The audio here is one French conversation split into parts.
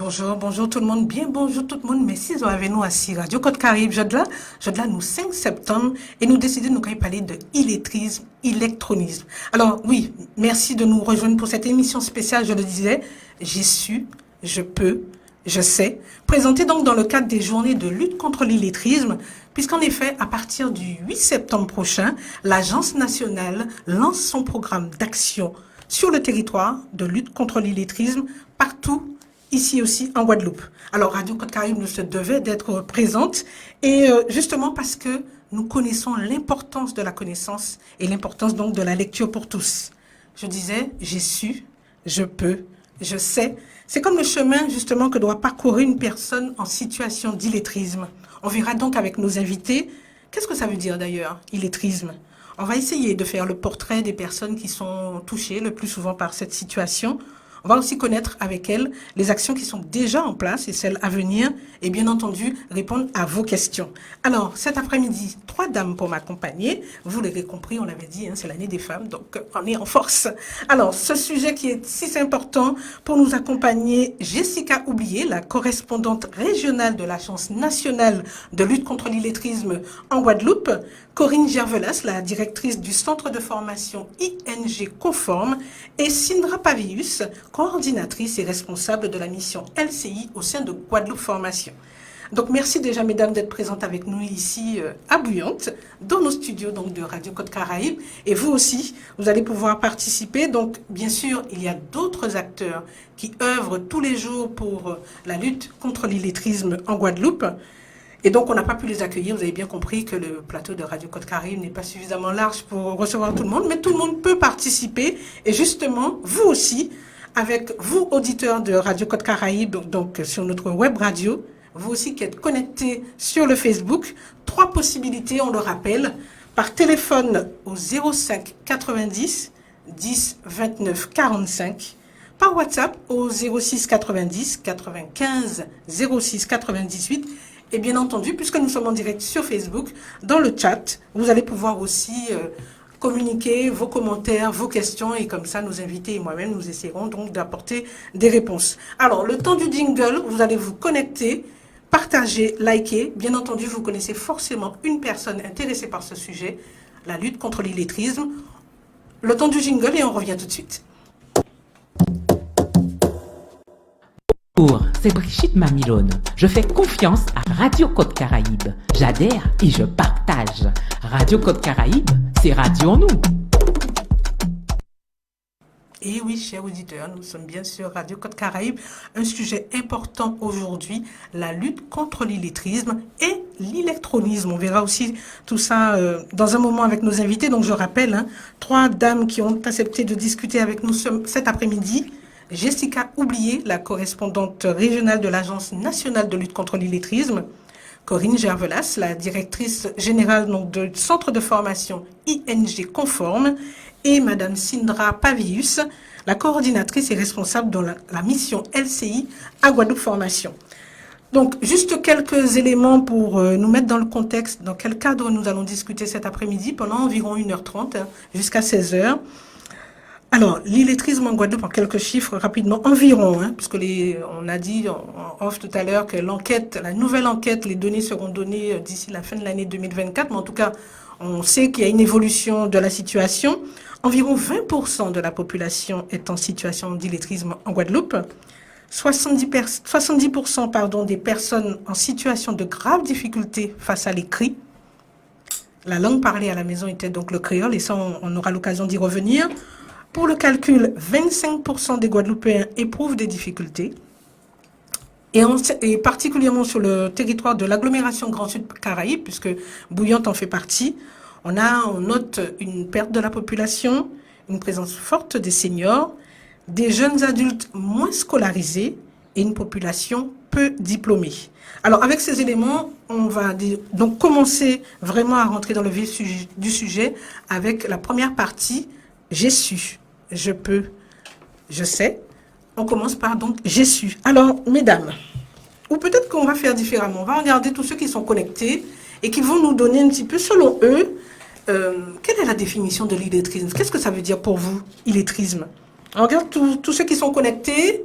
Bonjour, bonjour tout le monde, bien bonjour tout le monde, merci avec nous à Radio Côte Caraïbe, je là nous 5 septembre et nous décidons de nous parler de illettrisme, électronisme. Alors oui, merci de nous rejoindre pour cette émission spéciale, je le disais, j'ai su, je peux, je sais, présentée donc dans le cadre des journées de lutte contre l'illettrisme, puisqu'en effet, à partir du 8 septembre prochain, l'Agence nationale lance son programme d'action sur le territoire de lutte contre l'illettrisme partout ici aussi en Guadeloupe. Alors Radio Côte Caraïbe nous se devait d'être présente et justement parce que nous connaissons l'importance de la connaissance et l'importance donc de la lecture pour tous. Je disais, j'ai su, je peux, je sais. C'est comme le chemin justement que doit parcourir une personne en situation d'illettrisme. On verra donc avec nos invités, qu'est-ce que ça veut dire d'ailleurs, illettrisme? On va essayer de faire le portrait des personnes qui sont touchées le plus souvent par cette situation. On va aussi connaître avec elle les actions qui sont déjà en place et celles à venir et bien entendu répondre à vos questions. Alors cet après-midi, 3 dames pour m'accompagner. Vous l'avez compris, on l'avait dit, c'est l'année des femmes, donc on est en force. Alors ce sujet qui est si important pour nous accompagner, Jessica Oublié, la correspondante régionale de l'Agence nationale de lutte contre l'illettrisme en Guadeloupe, Corinne Gervelas, la directrice du centre de formation ING Conforme, et Sindra Pavius, coordinatrice et responsable de la mission LCI au sein de Guadeloupe Formation. Donc merci déjà mesdames d'être présentes avec nous ici à Bouillante, dans nos studios donc, de Radio Côte Caraïbe. Et vous aussi, vous allez pouvoir participer. Donc bien sûr, il y a d'autres acteurs qui œuvrent tous les jours pour la lutte contre l'illettrisme en Guadeloupe. Et donc, on n'a pas pu les accueillir. Vous avez bien compris que le plateau de Radio Côte Caraïbe n'est pas suffisamment large pour recevoir tout le monde, mais tout le monde peut participer. Et justement, vous aussi, avec vous, auditeurs de Radio Côte Caraïbe, donc sur notre web radio, vous aussi qui êtes connectés sur le Facebook, 3 possibilités, on le rappelle, par téléphone au 05 90 10 29 45, par WhatsApp au 06 90 95 06 98, et bien entendu, puisque nous sommes en direct sur Facebook, dans le chat, vous allez pouvoir aussi communiquer vos commentaires, vos questions, et comme ça, nos invités et moi-même, nous essaierons donc d'apporter des réponses. Alors, le temps du jingle, vous allez vous connecter, partager, liker. Bien entendu, vous connaissez forcément une personne intéressée par ce sujet, la lutte contre l'illettrisme. Le temps du jingle et on revient tout de suite. Bonjour, c'est Brigitte Mamilone. Je fais confiance à Radio Côte Caraïbe. J'adhère et je partage. Radio Côte Caraïbe, c'est Radio nous. Et oui, chers auditeurs, nous sommes bien sur Radio Côte Caraïbe. Un sujet important aujourd'hui, la lutte contre l'illettrisme et l'électronisme. On verra aussi tout ça dans un moment avec nos invités. Donc je rappelle, 3 dames qui ont accepté de discuter avec nous cet après-midi. Jessica Oublié, la correspondante régionale de l'Agence nationale de lutte contre l'illettrisme, Corinne Gervelas, la directrice générale donc, du centre de formation ING Conforme, et Madame Sindra Pavius, la coordinatrice et responsable de la mission LCI à Guadeloupe Formation. Donc, juste quelques éléments pour nous mettre dans le contexte, dans quel cadre nous allons discuter cet après-midi pendant environ 1h30 jusqu'à 16h. Alors, l'illettrisme en Guadeloupe, en quelques chiffres rapidement, environ, puisque on a dit en off tout à l'heure que la nouvelle enquête, les données seront données d'ici la fin de l'année 2024, mais en tout cas, on sait qu'il y a une évolution de la situation. Environ 20% de la population est en situation d'illettrisme en Guadeloupe. 70% des personnes en situation de graves difficultés face à l'écrit. La langue parlée à la maison était donc le créole, et ça, on aura l'occasion d'y revenir. Pour le calcul, 25% des Guadeloupéens éprouvent des difficultés. Et particulièrement sur le territoire de l'agglomération Grand Sud Caraïbe, puisque Bouillante en fait partie, on note une perte de la population, une présence forte des seniors, des jeunes adultes moins scolarisés et une population peu diplômée. Alors avec ces éléments, on va donc commencer vraiment à rentrer dans le vif du sujet avec la première partie. J'ai su, je peux, je sais. On commence par donc j'ai su. Alors, mesdames, ou peut-être qu'on va faire différemment. On va regarder tous ceux qui sont connectés et qui vont nous donner un petit peu, selon eux, quelle est la définition de l'illettrisme? Qu'est-ce que ça veut dire pour vous, illettrisme? On regarde tous ceux qui sont connectés.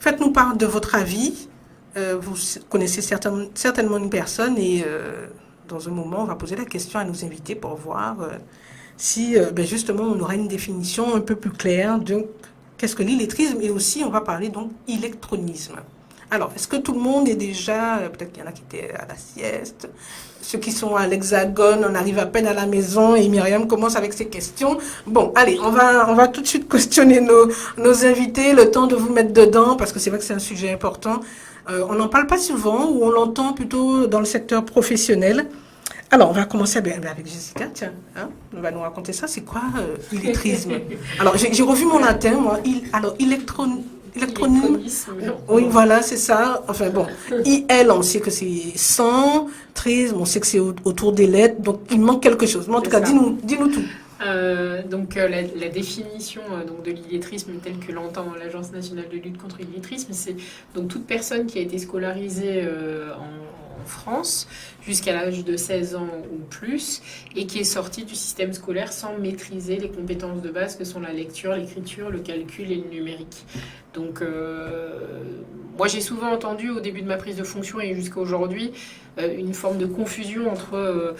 faites-nous part de votre avis. Vous connaissez certainement une personne et dans un moment, on va poser la question à nos invités pour voir si justement on aura une définition un peu plus claire de qu'est-ce que l'illettrisme et aussi on va parler donc électronisme. Alors, est-ce que tout le monde est déjà, peut-être qu'il y en a qui étaient à la sieste, ceux qui sont à l'Hexagone, on arrive à peine à la maison et Myriam commence avec ses questions. Bon, allez, on va tout de suite questionner nos invités, le temps de vous mettre dedans, parce que c'est vrai que c'est un sujet important. On n'en parle pas souvent, ou on l'entend plutôt dans le secteur professionnel. Alors, on va commencer avec Jessica, tiens, hein, on va nous raconter ça. C'est quoi l'illettrisme? Alors, j'ai revu mon latin, moi. Électronyme. Oui, voilà, c'est ça. Enfin bon, IL, on sait que c'est sans, trisme, on sait que c'est autour des lettres, donc il manque quelque chose. Mais en tout cas, dis-nous tout. La définition donc, de l'illettrisme telle que l'entend l'Agence nationale de lutte contre l'illettrisme, c'est donc toute personne qui a été scolarisée en France jusqu'à l'âge de 16 ans ou plus et qui est sortie du système scolaire sans maîtriser les compétences de base que sont la lecture, l'écriture, le calcul et le numérique. Donc, moi, j'ai souvent entendu au début de ma prise de fonction et jusqu'à aujourd'hui une forme de confusion entre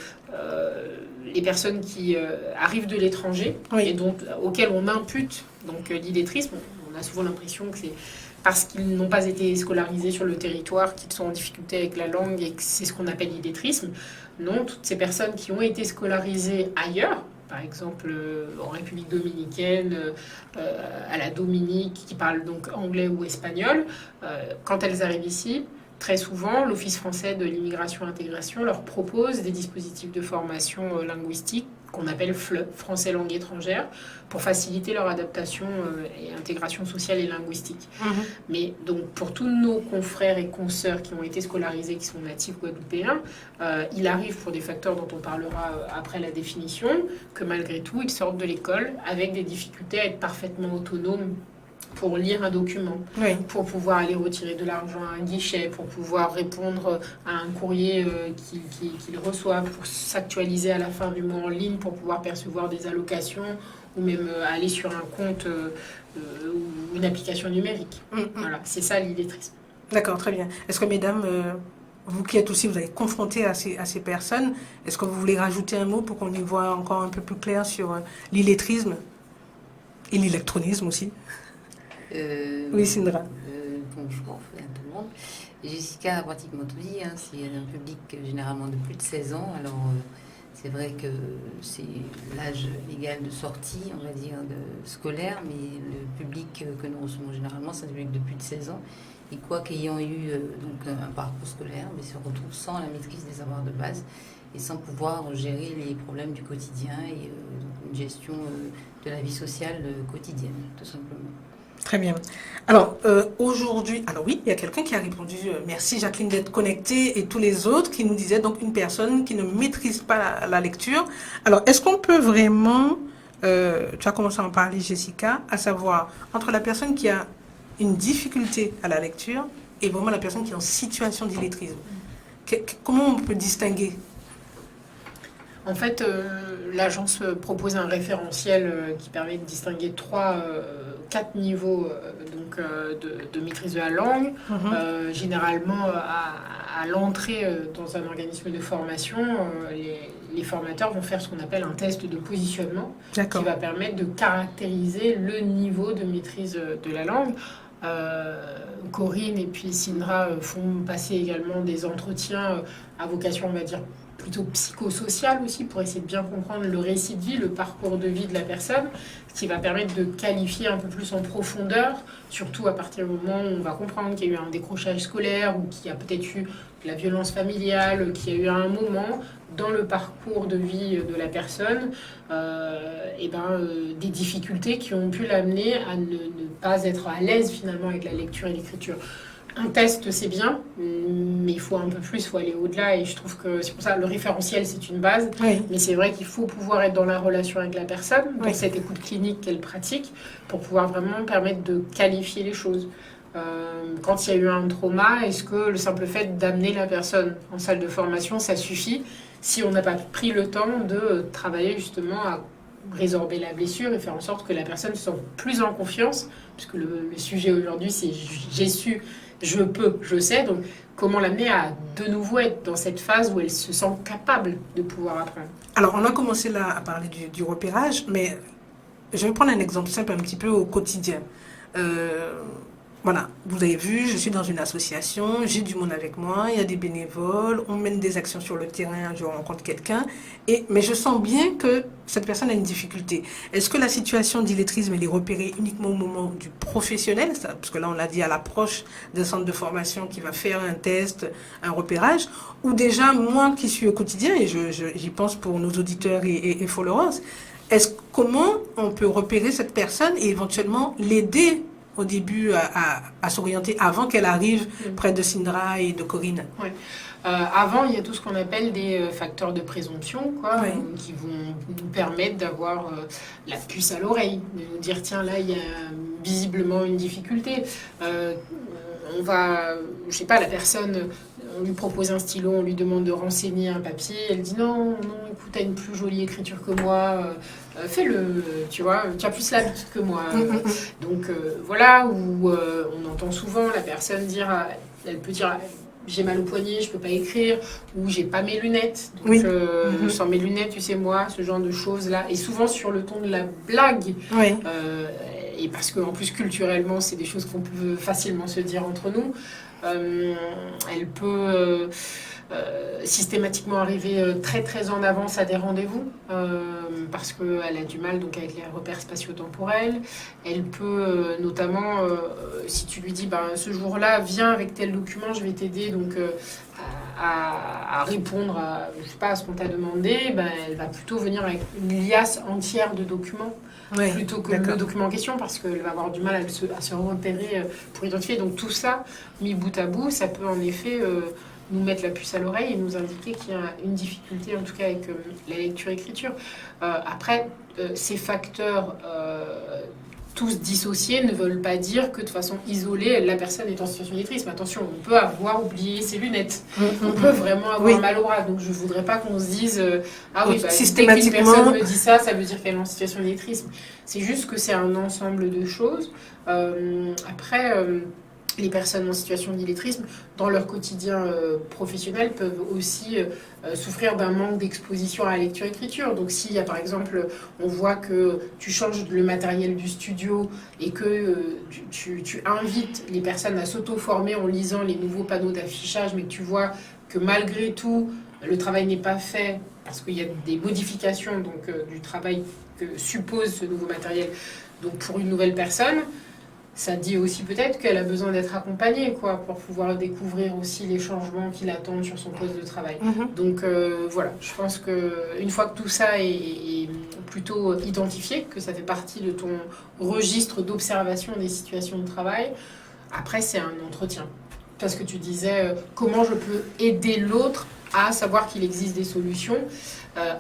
les personnes qui arrivent de l'étranger et donc auxquelles on impute donc l'illettrisme. On a souvent l'impression que c'est parce qu'ils n'ont pas été scolarisés sur le territoire qu'ils sont en difficulté avec la langue et que c'est ce qu'on appelle l'illettrisme. Non, toutes ces personnes qui ont été scolarisées ailleurs, par exemple en République dominicaine, à la Dominique, qui parlent donc anglais ou espagnol, quand elles arrivent ici, très souvent, l'Office français de l'immigration et intégration leur propose des dispositifs de formation linguistique qu'on appelle FLE, français langue étrangère, pour faciliter leur adaptation et intégration sociale et linguistique. Mais donc, pour tous nos confrères et consoeurs qui ont été scolarisés, qui sont natifs guadeloupéens, il arrive, pour des facteurs dont on parlera après la définition, que malgré tout, ils sortent de l'école avec des difficultés à être parfaitement autonomes pour lire un document, pour pouvoir aller retirer de l'argent à un guichet, pour pouvoir répondre à un courrier qu'ils reçoivent, pour s'actualiser à la fin du mois en ligne, pour pouvoir percevoir des allocations ou même aller sur un compte ou une application numérique. Voilà, c'est ça l'illettrisme. D'accord, très bien. Est-ce que mesdames, vous qui êtes aussi, vous êtes confrontées à ces personnes, est-ce que vous voulez rajouter un mot pour qu'on y voit encore un peu plus clair sur l'illettrisme et l'électronisme aussi? Oui, Sindra. Bonjour à tout le monde. Jessica a pratiquement tout dit. C'est un public généralement de plus de 16 ans. Alors, c'est vrai que c'est l'âge légal de sortie, on va dire, scolaire, mais le public que nous recevons généralement, c'est un public de plus de 16 ans. Et quoi qu'ayant eu donc un parcours scolaire, mais se retrouve sans la maîtrise des savoirs de base et sans pouvoir gérer les problèmes du quotidien et une gestion de la vie sociale quotidienne, tout simplement. Très bien. Alors, aujourd'hui, alors oui, il y a quelqu'un qui a répondu, merci Jacqueline d'être connectée, et tous les autres qui nous disaient, donc une personne qui ne maîtrise pas la lecture. Alors, est-ce qu'on peut vraiment, tu as commencé à en parler Jessica, à savoir, entre la personne qui a une difficulté à la lecture et vraiment la personne qui est en situation d'illettrisme, comment on peut distinguer? En fait, l'agence propose un référentiel qui permet de distinguer 4 niveaux de maîtrise de la langue. Généralement, à l'entrée dans un organisme de formation, les formateurs vont faire ce qu'on appelle un test de positionnement qui va permettre de caractériser le niveau de maîtrise de la langue. Corinne et puis Sindra font passer également des entretiens à vocation, on va dire, plutôt psychosocial aussi, pour essayer de bien comprendre le récit de vie, le parcours de vie de la personne, ce qui va permettre de qualifier un peu plus en profondeur, surtout à partir du moment où on va comprendre qu'il y a eu un décrochage scolaire ou qu'il y a peut-être eu de la violence familiale, qu'il y a eu à un moment dans le parcours de vie de la personne des difficultés qui ont pu l'amener à ne pas être à l'aise finalement avec la lecture et l'écriture. Un test, c'est bien, mais il faut un peu plus, il faut aller au-delà. Et je trouve que c'est pour ça le référentiel, c'est une base. Mais c'est vrai qu'il faut pouvoir être dans la relation avec la personne, dans cette écoute clinique qu'elle pratique, pour pouvoir vraiment permettre de qualifier les choses. Quand il y a eu un trauma, est-ce que le simple fait d'amener la personne en salle de formation, ça suffit si on n'a pas pris le temps de travailler justement à résorber la blessure et faire en sorte que la personne se sente plus en confiance, puisque le sujet aujourd'hui, c'est j'ai su, je peux, je sais. Donc, comment l'amener à de nouveau être dans cette phase où elle se sent capable de pouvoir apprendre. Alors, on a commencé là à parler du repérage, mais je vais prendre un exemple simple un petit peu au quotidien. Voilà, vous avez vu, je suis dans une association, j'ai du monde avec moi, il y a des bénévoles, on mène des actions sur le terrain, je rencontre quelqu'un, mais je sens bien que cette personne a une difficulté. Est-ce que la situation d'illettrisme, elle est repérée uniquement au moment du professionnel, ça, parce que là on l'a dit à l'approche d'un centre de formation qui va faire un test, un repérage, ou déjà moi qui suis au quotidien, et j'y pense pour nos auditeurs et followers, comment on peut repérer cette personne et éventuellement l'aider au début à s'orienter avant qu'elle arrive près de Sindra et de Corinne? Ouais. Avant, il y a tout ce qu'on appelle des facteurs de présomption, quoi, qui vont nous permettre d'avoir la puce à l'oreille, de nous dire tiens, là, il y a visiblement une difficulté. On va, je sais pas, la personne, on lui propose un stylo, on lui demande de renseigner un papier, elle dit non, écoute, t'as une plus jolie écriture que moi, fais-le, tu vois, tu as plus l'habitude que moi. Donc voilà, où on entend souvent la personne dire, elle peut dire j'ai mal au poignet, je peux pas écrire, ou j'ai pas mes lunettes, donc sans mes lunettes, tu sais moi, ce genre de choses là, et souvent sur le ton de la blague. Et parce qu'en plus culturellement c'est des choses qu'on peut facilement se dire entre nous, elle peut systématiquement arriver très très en avance à des rendez-vous parce qu'elle a du mal donc avec les repères spatio-temporels. Elle peut notamment, si tu lui dis ce jour-là viens avec tel document, je vais t'aider donc à répondre je sais pas, à ce qu'on t'a demandé, elle va plutôt venir avec une liasse entière de documents plutôt que le document en question, parce qu'elle va avoir du mal à se repérer pour identifier. Donc tout ça, mis bout à bout, ça peut en effet nous mettre la puce à l'oreille et nous indiquer qu'il y a une difficulté, en tout cas avec la lecture-écriture. Après, ces facteurs tous dissociés ne veulent pas dire que de façon isolée, la personne est en situation d'illettrisme. Attention, on peut avoir oublié ses lunettes. On peut vraiment avoir mal au bras. Donc je ne voudrais pas qu'on se dise ah oui, systématiquement, dès qu'une personne me dit ça, ça veut dire qu'elle est en situation d'illettrisme. C'est juste que c'est un ensemble de choses. Après... les personnes en situation d'illettrisme, dans leur quotidien professionnel, peuvent aussi souffrir d'un manque d'exposition à la lecture-écriture. Donc s'il y a par exemple, on voit que tu changes le matériel du studio et que tu invites les personnes à s'auto-former en lisant les nouveaux panneaux d'affichage, mais que tu vois que malgré tout, le travail n'est pas fait parce qu'il y a des modifications donc, du travail que suppose ce nouveau matériel. Donc pour une nouvelle personne, ça dit aussi peut-être qu'elle a besoin d'être accompagnée pour pouvoir découvrir aussi les changements qui l'attendent sur son poste de travail. Donc voilà, je pense qu'une fois que tout ça est plutôt identifié, que ça fait partie de ton registre d'observation des situations de travail, après c'est un entretien. Parce que tu disais comment je peux aider l'autre à savoir qu'il existe des solutions.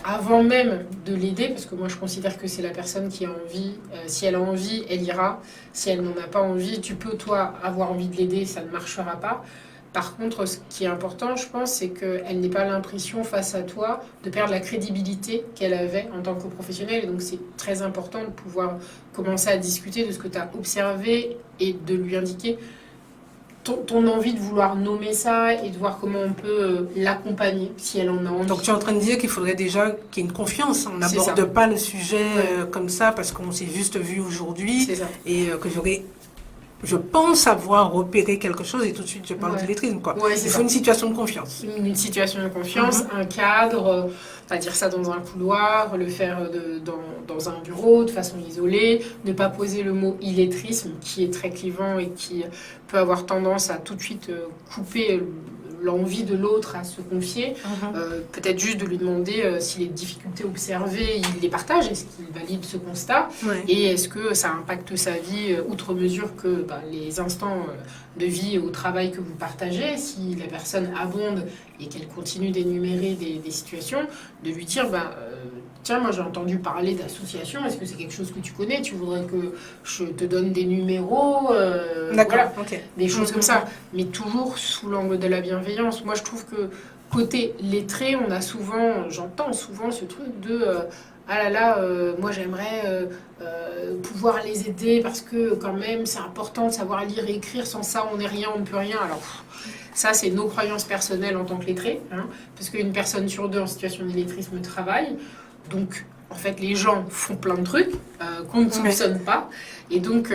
Avant même de l'aider, parce que moi je considère que c'est la personne qui a envie, si elle a envie, elle ira, si elle n'en a pas envie, tu peux toi avoir envie de l'aider, ça ne marchera pas. Par contre, ce qui est important, je pense, c'est qu'elle n'ait pas l'impression face à toi de perdre la crédibilité qu'elle avait en tant que professionnelle, et donc c'est très important de pouvoir commencer à discuter de ce que tu as observé et de lui indiquer ton envie de vouloir nommer ça et de voir comment on peut l'accompagner si elle en a envie. Donc tu es en train de dire qu'il faudrait déjà qu'il y ait une confiance. On n'aborde pas le sujet comme ça parce qu'on s'est juste vu aujourd'hui et que je pense avoir repéré quelque chose et tout de suite je parle d'illettrisme. Il faut une situation de confiance. Une situation de confiance, un cadre, pas dire ça dans un couloir, le faire dans un bureau de façon isolée, ne pas poser le mot illettrisme qui est très clivant et qui peut avoir tendance à tout de suite couper l'envie de l'autre à se confier. Peut-être juste de lui demander si les difficultés observées, il les partage, est-ce qu'il valide ce constat et est-ce que ça impacte sa vie outre mesure que les instants de vie au travail que vous partagez. Si la personne abonde et qu'elle continue d'énumérer des situations, de lui dire tiens, moi j'ai entendu parler d'association, est-ce que c'est quelque chose que tu connais? Tu voudrais que je te donne des numéros? Voilà, des choses comme ça. Mais toujours sous l'angle de la bienveillance. Moi je trouve que côté lettré, j'entends souvent ce truc de ah là là, moi j'aimerais pouvoir les aider parce que quand même c'est important de savoir lire et écrire, sans ça on n'est rien, on ne peut rien. Alors ça c'est nos croyances personnelles en tant que lettrés, hein, parce qu'une personne sur deux en situation d'illettrisme travaille, donc en fait les gens font plein de trucs qu'on ne soupçonne pas, et donc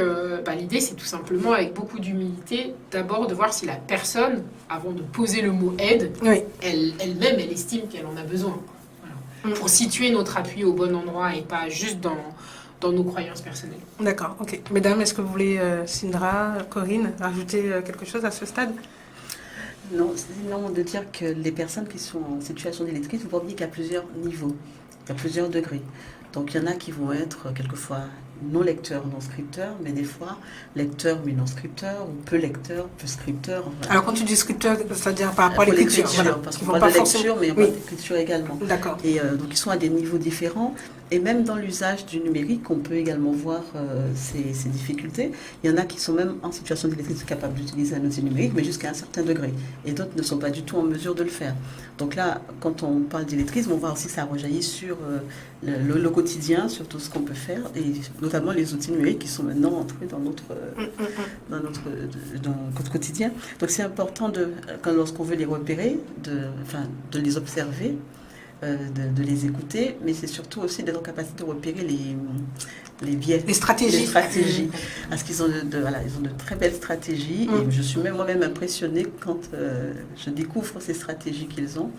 l'idée c'est tout simplement avec beaucoup d'humilité d'abord de voir si la personne, avant de poser le mot aide, elle-même elle estime qu'elle en a besoin. Pour situer notre appui au bon endroit et pas juste dans nos croyances personnelles. D'accord, ok. Mesdames, est-ce que vous voulez, Sindra, Corinne, rajouter quelque chose à ce stade? Non, c'est non de dire que les personnes qui sont en situation d'illettrisme, il faut oublier qu'il y a plusieurs niveaux, il y a plusieurs degrés. Donc il y en a qui vont être quelquefois non lecteurs, non scripteurs, mais des fois lecteurs mais non scripteurs, ou peu lecteurs, peu scripteurs. Voilà. Alors quand tu dis scripteur, c'est-à-dire par rapport à l'écriture, voilà, parce qu'on parle de lecture, mais on parle d'écriture également. D'accord. Et donc ils sont à des niveaux différents. Et même dans l'usage du numérique, on peut également voir ces difficultés. Il y en a qui sont même en situation d'illettrisme capables d'utiliser un outil numérique, mais jusqu'à un certain degré. Et d'autres ne sont pas du tout en mesure de le faire. Donc là, quand on parle d'illettrisme, on voit aussi que ça rejaillit sur le quotidien, sur tout ce qu'on peut faire, et notamment les outils numériques qui sont maintenant entrés dans notre quotidien. Donc c'est important, lorsqu'on veut les repérer, de les observer, de les écouter, mais c'est surtout aussi d'être en capacité de repérer les biais, les stratégies. Parce qu'ils ont ils ont de très belles stratégies, et je suis moi-même impressionnée quand je découvre ces stratégies qu'ils ont,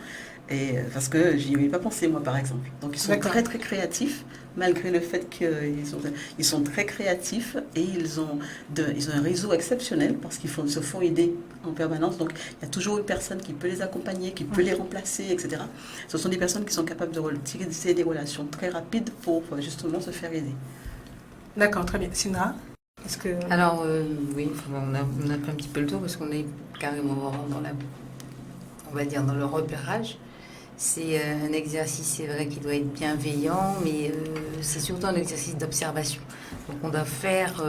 et parce que j'y avais pas pensé moi par exemple. Donc ils sont très très créatifs, malgré le fait qu'ils sont très créatifs, et ils ont un réseau exceptionnel parce qu'ils se font aider en permanence. Donc il y a toujours une personne qui peut les accompagner, qui peut les remplacer, etc. Ce sont des personnes qui sont capables de tisser des relations très rapides pour justement se faire aider. D'accord, très bien. Sindra, est-ce que... Alors oui, on a fait un petit peu le tour parce qu'on est carrément dans le repérage. C'est un exercice, c'est vrai, qui doit être bienveillant, mais c'est surtout un exercice d'observation. Donc on doit faire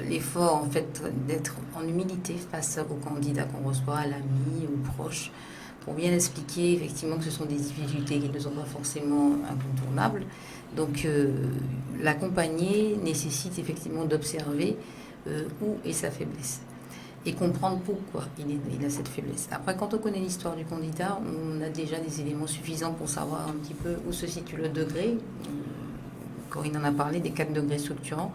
l'effort en fait d'être en humilité face aux candidats qu'on reçoit, à l'ami, aux proches, pour bien expliquer effectivement que ce sont des difficultés qui ne sont pas forcément incontournables. Donc l'accompagner nécessite effectivement d'observer où est sa faiblesse et comprendre pourquoi il a cette faiblesse. Après, quand on connaît l'histoire du candidat, on a déjà des éléments suffisants pour savoir un petit peu où se situe le degré. Corinne en a parlé, des 4 degrés structurants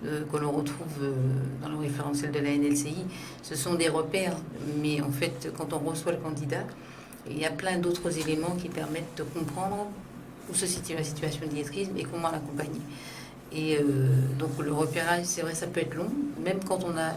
que l'on retrouve dans le référentiel de la NLCI. Ce sont des repères, mais en fait, quand on reçoit le candidat, il y a plein d'autres éléments qui permettent de comprendre où se situe la situation d'illettrisme et comment l'accompagner. Et donc le repérage, c'est vrai, ça peut être long, même quand on a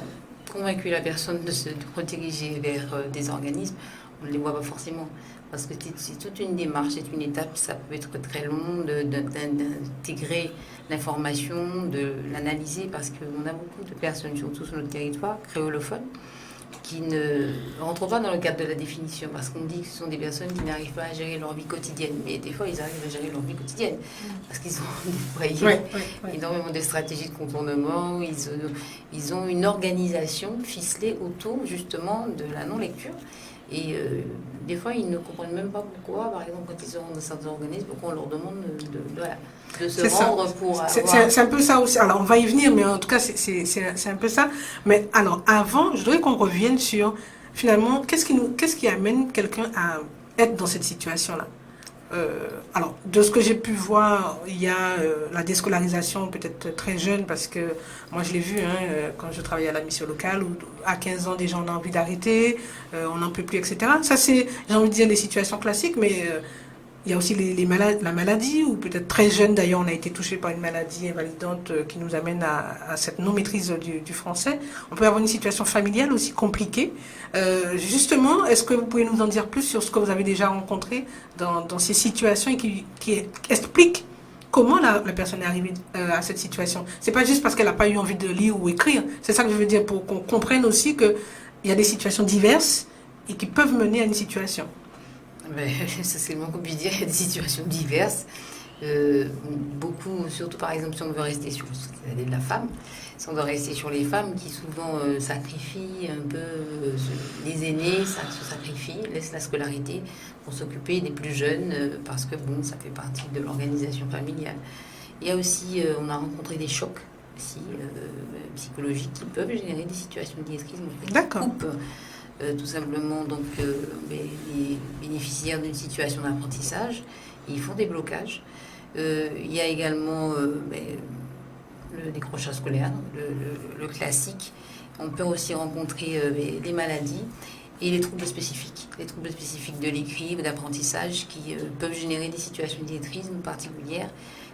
convaincu la personne de se rediriger vers des organismes, on ne les voit pas forcément. Parce que c'est toute une démarche, c'est une étape, ça peut être très long d'intégrer l'information, de l'analyser, parce qu'on a beaucoup de personnes, surtout sur notre territoire, créolophones, qui ne rentrent pas dans le cadre de la définition, parce qu'on dit que ce sont des personnes qui n'arrivent pas à gérer leur vie quotidienne. Mais des fois, ils arrivent à gérer leur vie quotidienne, parce qu'ils ont déployé énormément de stratégies de contournement, ils ont une organisation ficelée autour, justement, de la non-lecture. Et des fois, ils ne comprennent même pas pourquoi, par exemple, quand ils sont dans certains organismes, pourquoi on leur demande de se rendre pour avoir... C'est un peu ça aussi. Alors, on va y venir, mais en tout cas, c'est un peu ça. Mais alors, avant, je voudrais qu'on revienne sur, finalement, qu'est-ce qui amène quelqu'un à être dans cette situation-là? Alors, de ce que j'ai pu voir, il y a la déscolarisation peut-être très jeune, parce que moi je l'ai vu quand je travaillais à la mission locale, où à 15 ans déjà on a envie d'arrêter, on n'en peut plus, etc. Ça c'est, j'ai envie de dire, des situations classiques, mais il y a aussi la maladie, ou peut-être très jeune d'ailleurs on a été touché par une maladie invalidante qui nous amène à cette non-maîtrise du français. On peut avoir une situation familiale aussi compliquée. Justement, est-ce que vous pouvez nous en dire plus sur ce que vous avez déjà rencontré dans ces situations et qui expliquent comment la personne est arrivée à cette situation? C'est pas juste parce qu'elle n'a pas eu envie de lire ou écrire. C'est ça que je veux dire, pour qu'on comprenne aussi qu'il y a des situations diverses et qui peuvent mener à une situation. Mais, ça c'est le moins qu'on puisse dire, il y a des situations diverses. Beaucoup, surtout par exemple si on veut rester sur l'idée de la femme, Si on doit rester sur les femmes qui souvent sacrifient un peu les aînés, se sacrifient, laissent la scolarité pour s'occuper des plus jeunes parce que bon, ça fait partie de l'organisation familiale. Il y a aussi, on a rencontré des chocs aussi, psychologiques qui peuvent générer des situations d'illettrisme. D'accord. Coupe tout simplement donc les bénéficiaires d'une situation d'apprentissage, ils font des blocages. Il y a également le décrochage scolaire, le classique. On peut aussi rencontrer les maladies et les troubles spécifiques de l'écrit ou d'apprentissage qui peuvent générer des situations d'illettrisme particulières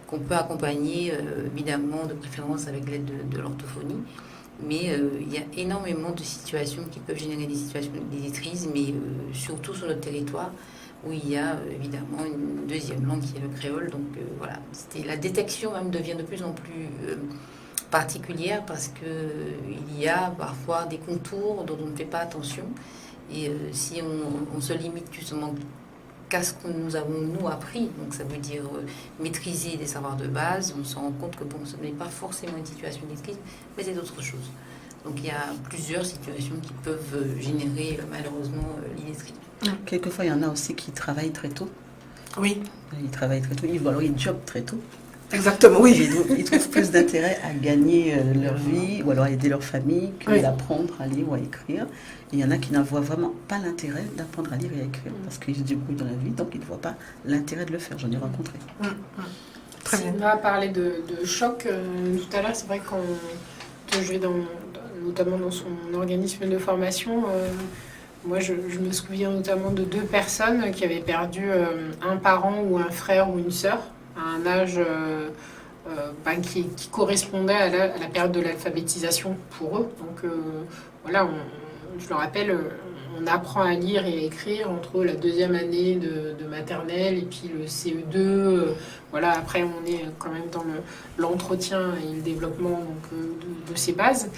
qu'on peut accompagner évidemment de préférence avec l'aide de l'orthophonie. Mais il y a énormément de situations qui peuvent générer des situations d'illettrisme, mais surtout sur notre territoire où il y a évidemment une deuxième langue qui est le créole. Donc voilà, la détection même devient de plus en plus particulière parce qu'il y a parfois des contours dont on ne fait pas attention. Et si on se limite justement qu'à ce que nous avons nous appris, donc ça veut dire maîtriser des savoirs de base, on se rend compte que bon, ce n'est pas forcément une situation d'illettrisme, mais c'est autre chose. Donc il y a plusieurs situations qui peuvent générer malheureusement l'illettrisme. Quelquefois, il y en a aussi qui travaillent très tôt. Oui. Ils travaillent très tôt, ils jobent très tôt. Exactement, oui. Et donc, ils trouvent plus d'intérêt à gagner leur vie ou alors à aider leur famille que d'apprendre à lire ou à écrire. Et il y en a qui n'en voient vraiment pas l'intérêt d'apprendre à lire et à écrire parce qu'ils se débrouillent dans la vie, donc ils ne voient pas l'intérêt de le faire. J'en ai rencontré. Très bien. On a parlé de choc tout à l'heure. C'est vrai quand je vais notamment dans son organisme de formation, moi je me souviens notamment de 2 personnes qui avaient perdu un parent ou un frère ou une sœur à un âge qui correspondait à la période de l'alphabétisation pour eux. Donc voilà, je le rappelle, on apprend à lire et à écrire entre la 2e année de maternelle et puis le CE2. Voilà, après on est quand même dans l'entretien et le développement donc, de ces bases.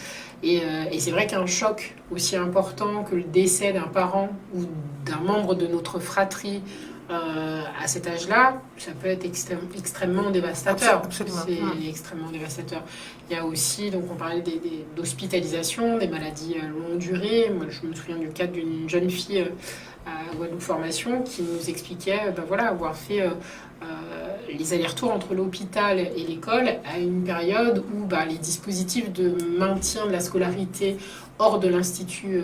Et c'est vrai qu'un choc aussi important que le décès d'un parent ou d'un membre de notre fratrie à cet âge-là, ça peut être extrêmement dévastateur. Absolument. C'est extrêmement dévastateur. Il y a aussi, donc on parlait d'hospitalisation, des maladies longue durée. Moi, je me souviens du cas d'une jeune fille à Guadeloupe Formation qui nous expliquait avoir fait les allers-retours entre l'hôpital et l'école à une période où les dispositifs de maintien de la scolarité hors de l'institut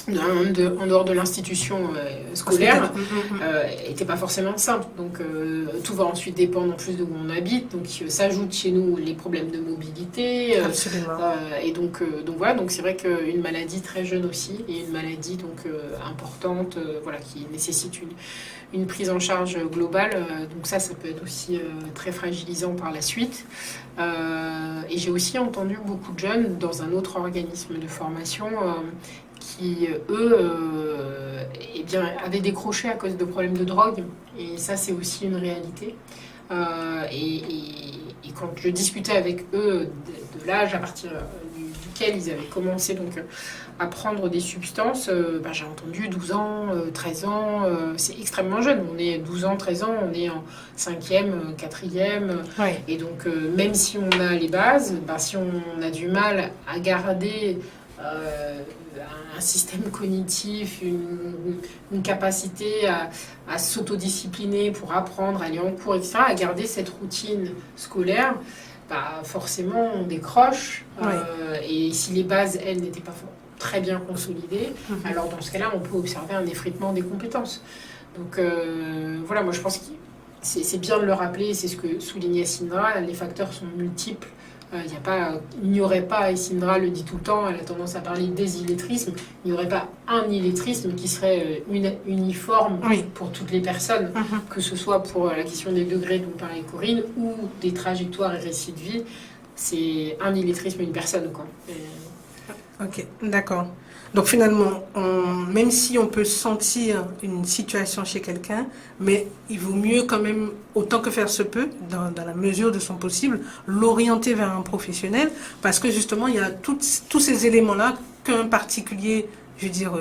en dehors de l'institution scolaire n'était pas forcément simple. Donc tout va ensuite dépendre en plus de où on habite. Donc s'ajoutent chez nous les problèmes de mobilité. Et donc voilà, donc c'est vrai qu'une maladie très jeune aussi et une maladie donc importante, qui nécessite une prise en charge globale. Donc ça peut être aussi très fragilisant par la suite. Et j'ai aussi entendu beaucoup de jeunes dans un autre organisme de formation qui, eux, avaient décroché à cause de problèmes de drogue. Et ça, c'est aussi une réalité. Et quand je discutais avec eux de l'âge à partir duquel ils avaient commencé donc, à prendre des substances, j'ai entendu 12 ans, 13 ans, c'est extrêmement jeune. On est 12 ans, 13 ans, on est en 5e, 4e. Ouais. Et donc, même si on a les bases, si on a du mal à garder un système cognitif, une capacité à s'autodiscipliner pour apprendre, à aller en cours, etc., à garder cette routine scolaire, forcément on décroche. Et si les bases, elles, n'étaient pas très bien consolidées, alors dans ce cas-là, on peut observer un effritement des compétences. Donc voilà, moi je pense que c'est bien de le rappeler, c'est ce que soulignait Sindra, les facteurs sont multiples. Il n'y aurait pas, et Sindra le dit tout le temps, elle a tendance à parler des illettrismes, il n'y aurait pas un illettrisme qui serait uniforme pour toutes les personnes, que ce soit pour la question des degrés dont parlait Corinne ou des trajectoires et récits de vie. C'est un illettrisme, une personne, quoi. Ok, d'accord. Donc finalement, même si on peut sentir une situation chez quelqu'un, mais il vaut mieux quand même, autant que faire se peut, dans la mesure de son possible, l'orienter vers un professionnel, parce que justement, il y a tous ces éléments-là qu'un particulier, je veux dire,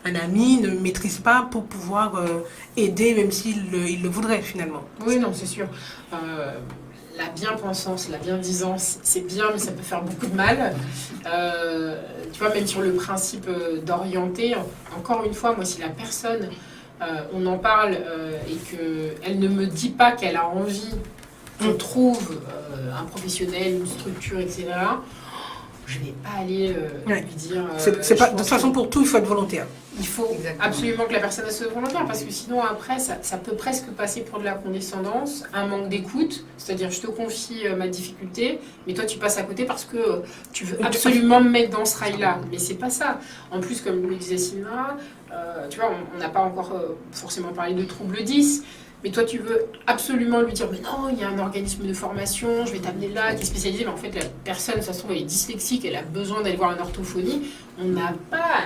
un ami ne maîtrise pas pour pouvoir aider, même s'il le voudrait finalement. Oui, non, c'est sûr. la bien-pensance, la bien-disance, c'est bien, mais ça peut faire beaucoup de mal. Tu vois, même sur le principe d'orienter, encore une fois, moi, si la personne, on en parle et qu'elle ne me dit pas qu'elle a envie qu'on trouve un professionnel, une structure, etc., je ne vais pas aller lui dire... C'est pas, de toute façon, pour tout, il faut être volontaire. Il faut absolument que la personne soit volontaire, parce que sinon, après, ça peut presque passer pour de la condescendance, un manque d'écoute, c'est-à-dire je te confie ma difficulté, mais toi, tu passes à côté parce que tu veux absolument me mettre dans ce rail-là. Mais c'est pas ça. En plus, comme le disait Sylvain, tu vois, on n'a pas encore forcément parlé de trouble 10, mais toi, tu veux absolument lui dire, mais non, il y a un organisme de formation, je vais t'amener là, qui est spécialisé, mais en fait, la personne, ça se trouve, elle est dyslexique, elle a besoin d'aller voir un orthophonie. On n'a pas,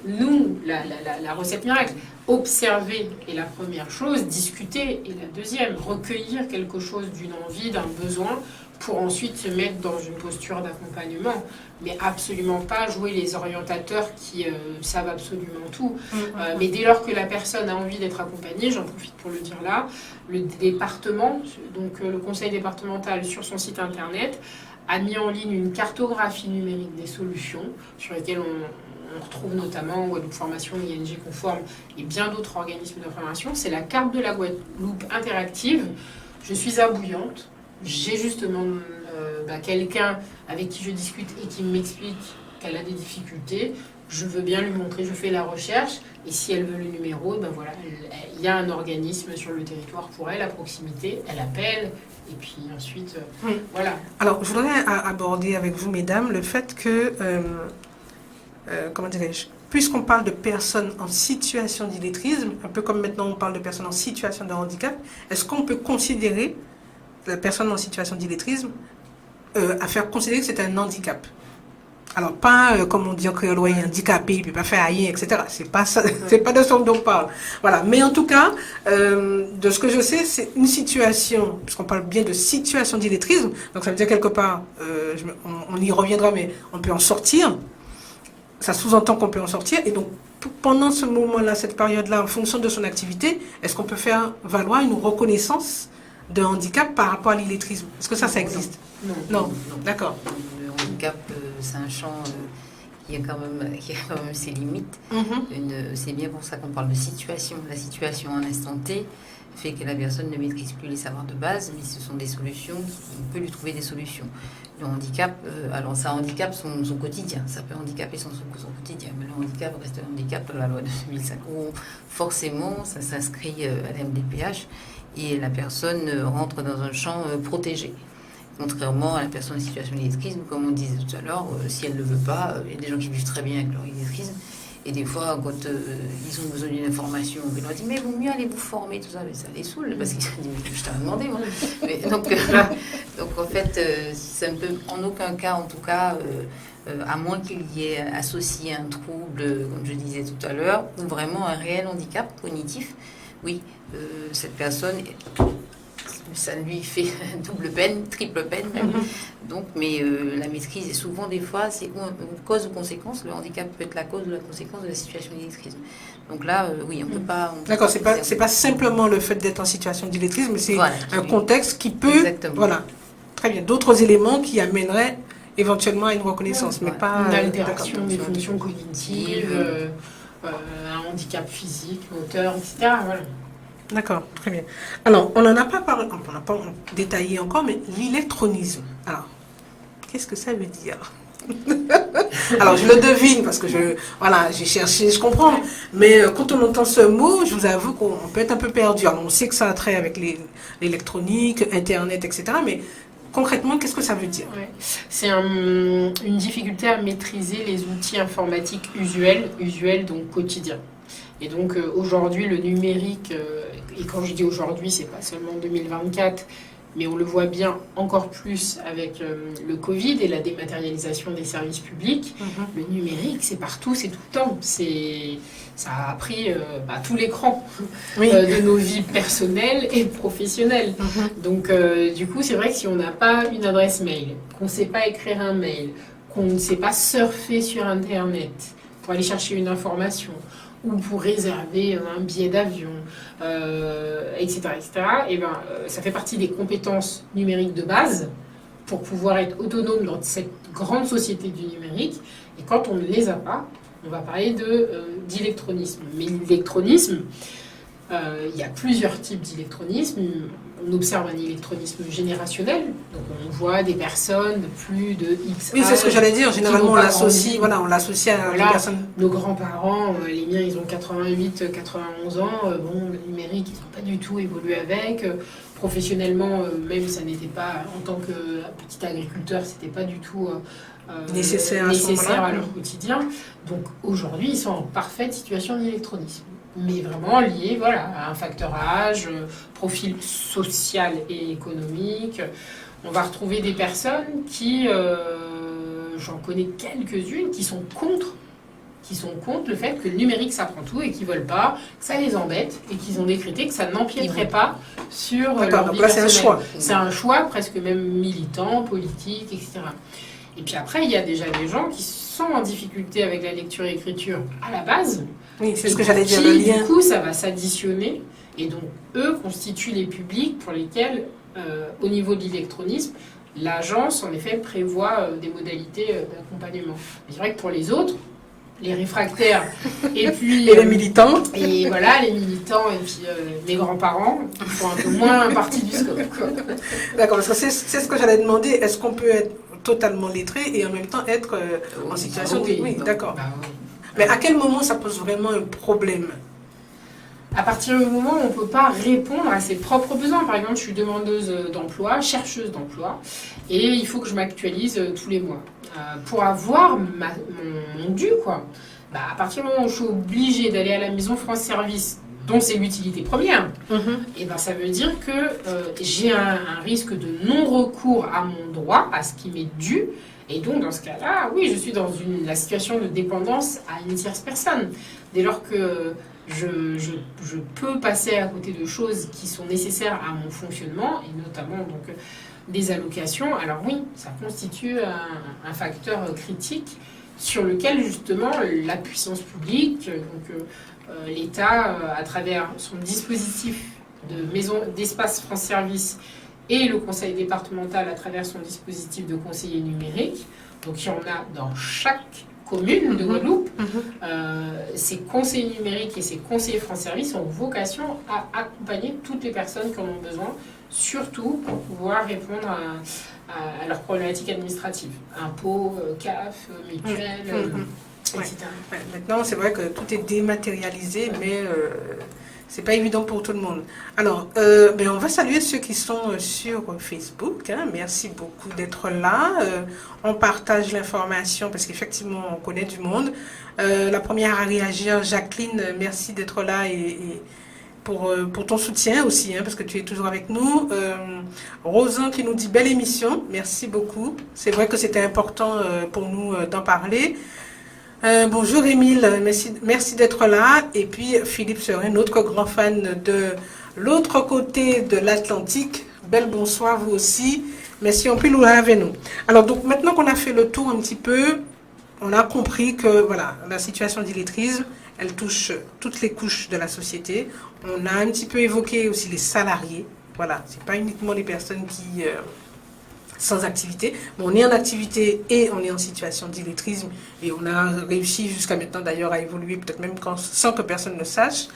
nous, la recette miracle. Observer est la première chose, discuter est la deuxième, recueillir quelque chose d'une envie, d'un besoin, pour ensuite se mettre dans une posture d'accompagnement, mais absolument pas jouer les orientateurs qui savent absolument tout. Mais dès lors que la personne a envie d'être accompagnée, j'en profite pour le dire là, le département, donc le conseil départemental sur son site internet, a mis en ligne une cartographie numérique des solutions sur lesquelles on retrouve notamment Guadeloupe Formation, ING Conforme et bien d'autres organismes de formation. C'est la carte de la Guadeloupe interactive. Je suis à Bouillante. J'ai justement quelqu'un avec qui je discute et qui m'explique qu'elle a des difficultés. Je veux bien lui montrer, je fais la recherche. Et si elle veut le numéro, voilà, il y a un organisme sur le territoire pour elle, à proximité. Elle appelle. Et puis ensuite, voilà. Alors, je voudrais aborder avec vous, mesdames, le fait que, comment dirais-je, puisqu'on parle de personnes en situation d'illettrisme, un peu comme maintenant on parle de personnes en situation de handicap, est-ce qu'on peut considérer la personne en situation d'illettrisme à faire considérer que c'est un handicap? Alors, pas, comme on dit en créole, ouais, handicapé, il ne peut pas faire rien, etc. C'est pas ça, c'est pas de ça dont on parle. Voilà. Mais en tout cas, de ce que je sais, c'est une situation, puisqu'on parle bien de situation d'illettrisme, donc ça veut dire quelque part, on y reviendra, mais on peut en sortir. Ça sous-entend qu'on peut en sortir. Et donc, pendant ce moment-là, cette période-là, en fonction de son activité, est-ce qu'on peut faire valoir une reconnaissance de handicap par rapport à l'illettrisme? Est-ce que ça existe? Non. D'accord. Le handicap, c'est un champ qui a quand même ses limites. C'est bien pour ça qu'on parle de situation. La situation en instant T fait que la personne ne maîtrise plus les savoirs de base, mais ce sont des solutions, on peut lui trouver des solutions. Le handicap, alors ça handicape son quotidien, ça peut handicaper son quotidien, mais le handicap reste un handicap de la loi de 2005, où forcément ça s'inscrit à la MDPH et la personne rentre dans un champ protégé. Contrairement à la personne en situation d'illettrisme, comme on disait tout à l'heure, si elle ne le veut pas, il y a des gens qui vivent très bien avec leur illettrisme. Et des fois, quand ils ont besoin d'une information, on leur dit mais vaut mieux aller vous former, tout ça, mais ça les saoule, parce qu'ils se disent mais je t'ai demandé, moi. Mais, donc en fait, ça ne peut en aucun cas, en tout cas, à moins qu'il y ait associé un trouble, comme je disais tout à l'heure, ou vraiment un réel handicap cognitif, oui, cette personne, ça lui fait double peine, triple peine même. Donc, mais la maîtrise est souvent des fois, c'est une cause ou conséquence. Le handicap peut être la cause ou la conséquence de la situation d'illettrisme. Donc là, oui, on peut pas. D'accord, c'est pas simplement le fait d'être en situation d'illettrisme, mais c'est voilà, un contexte qui peut. Exactement. Voilà. Très bien. D'autres éléments qui amèneraient éventuellement à une reconnaissance, mais pas. Une altération des fonctions cognitives, un handicap physique, moteur, etc. Voilà. D'accord, très bien. Alors, on n'en a pas parlé, on n'a pas détaillé encore, mais l'électronisme. Alors, qu'est-ce que ça veut dire? Alors, je le devine parce que j'ai cherché, je comprends. Mais quand on entend ce mot, je vous avoue qu'on peut être un peu perdu. Alors, on sait que ça a trait avec l'électronique, Internet, etc. Mais concrètement, qu'est-ce que ça veut dire? C'est une difficulté à maîtriser les outils informatiques usuels donc quotidiens. Et donc aujourd'hui, le numérique, et quand je dis aujourd'hui, c'est pas seulement 2024, mais on le voit bien encore plus avec le Covid et la dématérialisation des services publics. Le numérique, c'est partout, c'est tout le temps. Ça a pris tout l'écran de nos vies personnelles et professionnelles. Donc du coup, c'est vrai que si on n'a pas une adresse mail, qu'on ne sait pas écrire un mail, qu'on ne sait pas surfer sur Internet, pour aller chercher une information ou pour réserver un billet d'avion, etc., et ben, ça fait partie des compétences numériques de base pour pouvoir être autonome dans cette grande société du numérique. Et quand on ne les a pas, on va parler d'électronisme. Mais l'électronisme, il y a plusieurs types d'électronisme. On observe un électronisme générationnel. Donc on voit des personnes de plus de X Oui, c'est ce que j'allais dire. Généralement, on l'associe à des voilà, personnes. nos grands-parents, les miens, ils ont 88, 91 ans. Bon, le numérique, ils n'ont pas du tout évolué avec. Professionnellement, même ça n'était pas, en tant que petit agriculteur, c'était pas du tout nécessaire à leur quotidien. Donc aujourd'hui, ils sont en parfaite situation d'électronisme. Mais vraiment lié à un facteur âge, profil social et économique. On va retrouver des personnes qui, j'en connais quelques-unes, qui sont contre le fait que le numérique ça prend tout et qui ne veulent pas, que ça les embête et qu'ils ont décrété que ça n'empiéterait pas sur leur vie personnelle. C'est un choix. C'est un choix presque même militant, politique, etc. Et puis après, il y a déjà des gens qui sont en difficulté avec la lecture et l'écriture à la base. Oui, c'est ce que j'allais dire, le lien. Du coup, ça va s'additionner. Et donc, eux constituent les publics pour lesquels, au niveau de l'électronisme, l'agence, en effet, prévoit des modalités d'accompagnement. C'est vrai que pour les autres, les réfractaires et puis... et les militants. Et voilà, les militants et puis les grands-parents, ils font un peu moins partie du scope. D'accord, parce que c'est ce que j'allais demander. Est-ce qu'on peut être totalement lettré et en même temps être en situation de... Oui, d'accord. Bah, oui. Mais à quel moment ça pose vraiment un problème? À partir du moment où on ne peut pas répondre à ses propres besoins. Par exemple, je suis demandeuse d'emploi, chercheuse d'emploi, et il faut que je m'actualise tous les mois pour avoir mon dû, quoi. Bah, à partir du moment où je suis obligée d'aller à la maison France Service, dont c'est l'utilité première, et ben ça veut dire que j'ai un risque de non-recours à mon droit, à ce qui m'est dû. Et donc, dans ce cas-là, oui, je suis dans la situation de dépendance à une tierce personne. Dès lors que je peux passer à côté de choses qui sont nécessaires à mon fonctionnement, et notamment donc, des allocations, alors oui, ça constitue un facteur critique sur lequel, justement, la puissance publique, donc l'État, à travers son dispositif d'espace France Service, et le conseil départemental à travers son dispositif de conseiller numérique. Donc il y en a dans chaque commune de Guadeloupe. Ces conseillers numériques et ces conseillers France Service ont vocation à accompagner toutes les personnes qui en ont besoin, surtout pour pouvoir répondre à leurs problématiques administratives. Impôts, CAF, mutuelles, etc. Ouais, maintenant, c'est vrai que tout est dématérialisé, mais... c'est pas évident pour tout le monde. Alors, on va saluer ceux qui sont sur Facebook. Merci beaucoup d'être là. On partage l'information parce qu'effectivement, on connaît du monde. La première à réagir, Jacqueline, merci d'être là et pour ton soutien aussi, parce que tu es toujours avec nous. Rosan qui nous dit belle émission. Merci beaucoup. C'est vrai que c'était important pour nous d'en parler. Bonjour Émile, merci d'être là. Et puis Philippe Serin, notre grand fan de l'autre côté de l'Atlantique. Bel bonsoir vous aussi. Merci en plus nous avec nous. Alors donc maintenant qu'on a fait le tour un petit peu, on a compris que voilà, la situation d'illettrisme, elle touche toutes les couches de la société. On a un petit peu évoqué aussi les salariés. Voilà, c'est pas uniquement les personnes qui sans activité, mais on est en activité et on est en situation d'illettrisme et on a réussi jusqu'à maintenant d'ailleurs à évoluer peut-être même sans que personne ne sache.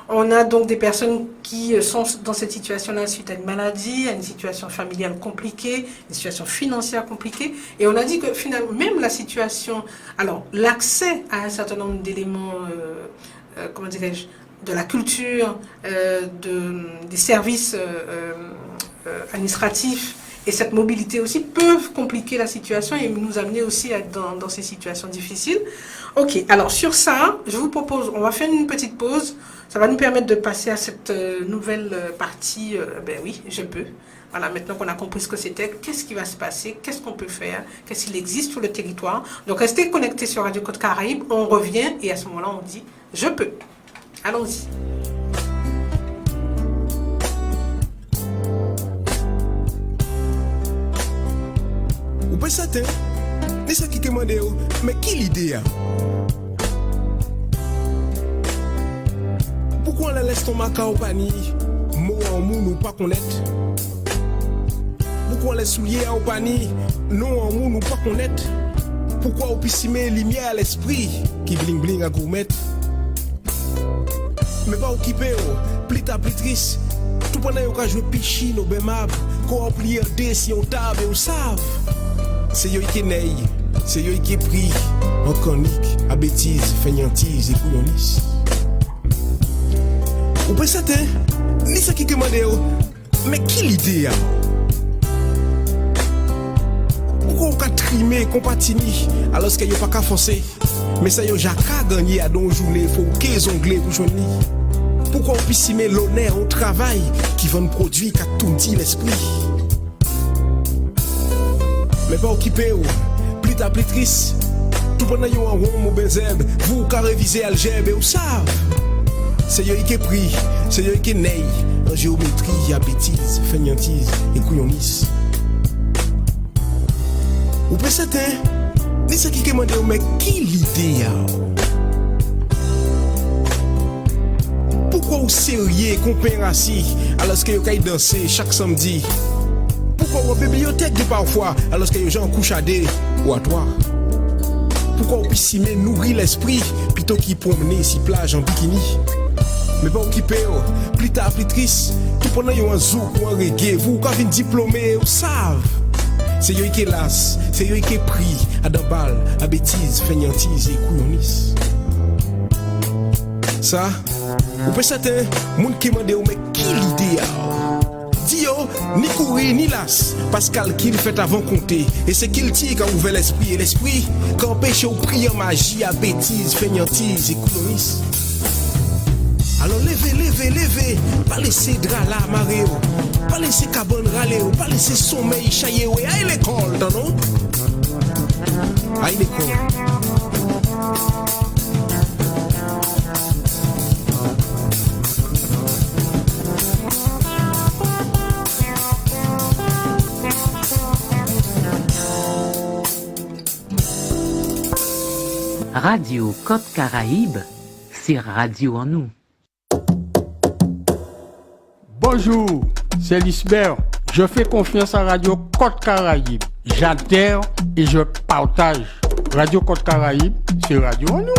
On a donc des personnes qui sont dans cette situation-là suite à une maladie, à une situation familiale compliquée, une situation financière compliquée, et on a dit que finalement même la situation, alors l'accès à un certain nombre d'éléments, comment dirais-je, de la culture, des services administratifs, et cette mobilité aussi peuvent compliquer la situation et nous amener aussi à être dans ces situations difficiles. Ok, alors sur ça, je vous propose, on va faire une petite pause. Ça va nous permettre de passer à cette nouvelle partie. Oui, je peux. Voilà, maintenant qu'on a compris ce que c'était, qu'est-ce qui va se passer, qu'est-ce qu'on peut faire, qu'est-ce qu'il existe sur le territoire. Donc restez connectés sur Radio Côte Caraïbe, on revient et à ce moment-là, on dit « je peux ». Allons-y. Ou pas ça, mais ça qui commande, mais qui l'idée? laisse ton maca au panier, mot en mou nous pas connaître. Pourquoi les souliers au panier, non en mou nous pas connaître. Pourquoi au piscine lumière à l'esprit qui bling bling à gourmet. Mais pas occupé, plit à plitrice. Tout pendant qu'on joue pichi, nos bémab, qu'on a plié des si on table et on savent. C'est yo qui est né, c'est yo qui est pris en conique, à bêtise, feignantise et couillonnis. Ou peut certain, ni ça qui commande, mais qui l'idée a? Pourquoi on a trimé, qu'on patini, alors qu'il n'y a pas qu'à forcer? Mais ça y a jacka gagné à don journée, faut qu'ils onglés pour joindre. Pourquoi on puisse y mettre l'honneur au travail qui vend produit qu'à tout dit l'esprit? Mais pas occupé, plit à plitrice. Tout pendant yon en rond ou benzeb, vous qu'à réviser algèbre et vous savez. C'est yon qui est pris, c'est yon qui est né, en géométrie, à bêtise, feignantise et couillonnis. Ou peut certain, ni ce qui demande, mais qui l'idée a? Pourquoi vous sérieux qu'on assis alors que vous avez dansé chaque samedi? Pourquoi vous bibliothèque de parfois alors que les gens couchent à des ou à toi? Pourquoi vous piscine nourrir l'esprit plutôt qu'il promener si plage en bikini? Mais pas occupé, plus tard, plus triste, tout pendant un zouk ou un reggae, vous qui avez diplômé, vous savez. C'est eux qui est las, c'est eux qui est pris à d'embal, à bêtise, feignantise et couillonnis. Ça, ou peut certain, moun qui m'a dit, mais qui l'idée a? Dio, ni courir, ni las, Pascal qu'il fait avant compter. Et c'est qu'il tire quand ouvert l'esprit, et l'esprit, quand empêche au prix en magie, à bêtise, feignantise et couillonnis. Alors levez, pas laisser drap là marrer, pas laisser cabane râler, pas laisser sommeil chailler, aïe l'école, non? Aïe l'école. Radio Côte Caraïbe, c'est Radio en nous. Bonjour, c'est Lisbert. Je fais confiance à Radio Côte Caraïbe. J'adhère et je partage. Radio Côte Caraïbe, c'est Radio en nous.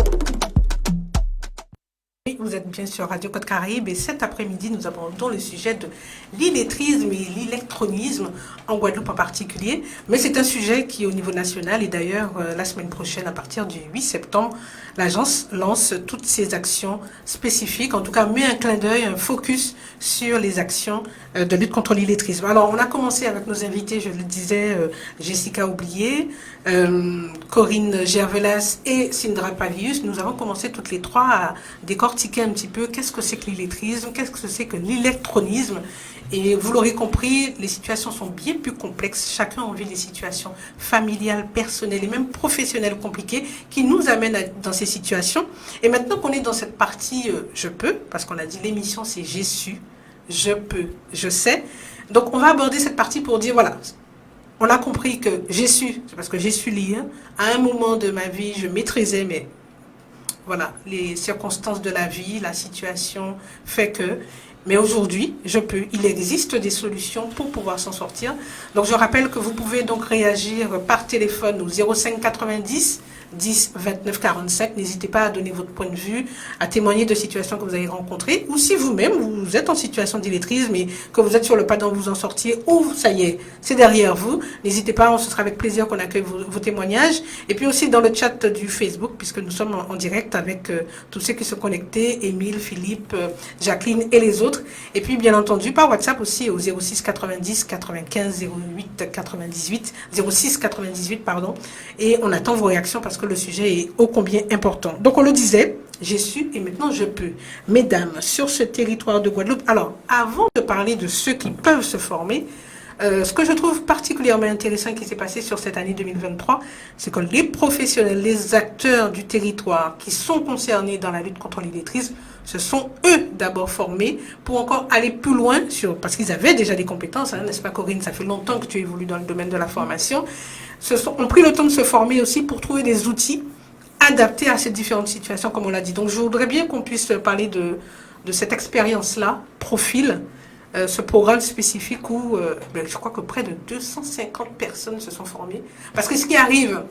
Oui, vous êtes bien sur Radio Côte Caraïbe et cet après-midi, nous abordons le sujet de l'illettrisme et l'électronisme en Guadeloupe en particulier. Mais c'est un sujet qui est au niveau national et d'ailleurs, la semaine prochaine, à partir du 8 septembre, l'agence lance toutes ses actions spécifiques, en tout cas met un clin d'œil, un focus sur les actions de lutte contre l'illettrisme. Alors, on a commencé avec nos invités, je le disais, Jessica Oublié, Corinne Gervelas et Sindra Pavius. Nous avons commencé toutes les trois à décortiquer un petit peu qu'est-ce que c'est que l'illettrisme, qu'est-ce que c'est que l'électronisme. Et vous l'aurez compris, les situations sont bien plus complexes. Chacun vit des situations familiales, personnelles et même professionnelles compliquées qui nous amènent dans ces situations. Et maintenant qu'on est dans cette partie je peux, parce qu'on a dit l'émission c'est j'ai su, je peux, je sais. Donc on va aborder cette partie pour dire voilà, on a compris que j'ai su, c'est parce que j'ai su lire. À un moment de ma vie, je maîtrisais, mais voilà, les circonstances de la vie, la situation fait que... Mais aujourd'hui, je peux. Il existe des solutions pour pouvoir s'en sortir. Donc, je rappelle que vous pouvez donc réagir par téléphone au 05 90 10 29 45. N'hésitez pas à donner votre point de vue, à témoigner de situations que vous avez rencontrées. Ou si vous-même, vous êtes en situation d'illettrisme et que vous êtes sur le pas d'en vous en sortir, ou ça y est, c'est derrière vous. N'hésitez pas, ce sera avec plaisir qu'on accueille vos témoignages. Et puis aussi dans le chat du Facebook, puisque nous sommes en direct avec tous ceux qui sont connectés, Émile, Philippe, Jacqueline et les autres. Et puis, bien entendu, par WhatsApp aussi au 06 90 95 08 98, 06 98, pardon. Et on attend vos réactions parce que le sujet est ô combien important. Donc, on le disait, j'ai su et maintenant je peux. Mesdames, sur ce territoire de Guadeloupe, alors, avant de parler de ceux qui peuvent se former, ce que je trouve particulièrement intéressant qui s'est passé sur cette année 2023, c'est que les professionnels, les acteurs du territoire qui sont concernés dans la lutte contre l'illettrisme, se sont eux d'abord formés pour encore aller plus loin parce qu'ils avaient déjà des compétences, hein, n'est-ce pas Corinne? Ça fait longtemps que tu évolues dans le domaine de la formation. Ont pris le temps de se former aussi pour trouver des outils adaptés à ces différentes situations, comme on l'a dit. Donc je voudrais bien qu'on puisse parler de cette expérience-là, Profil, ce programme spécifique où je crois que près de 250 personnes se sont formées. Parce que ce qui arrive,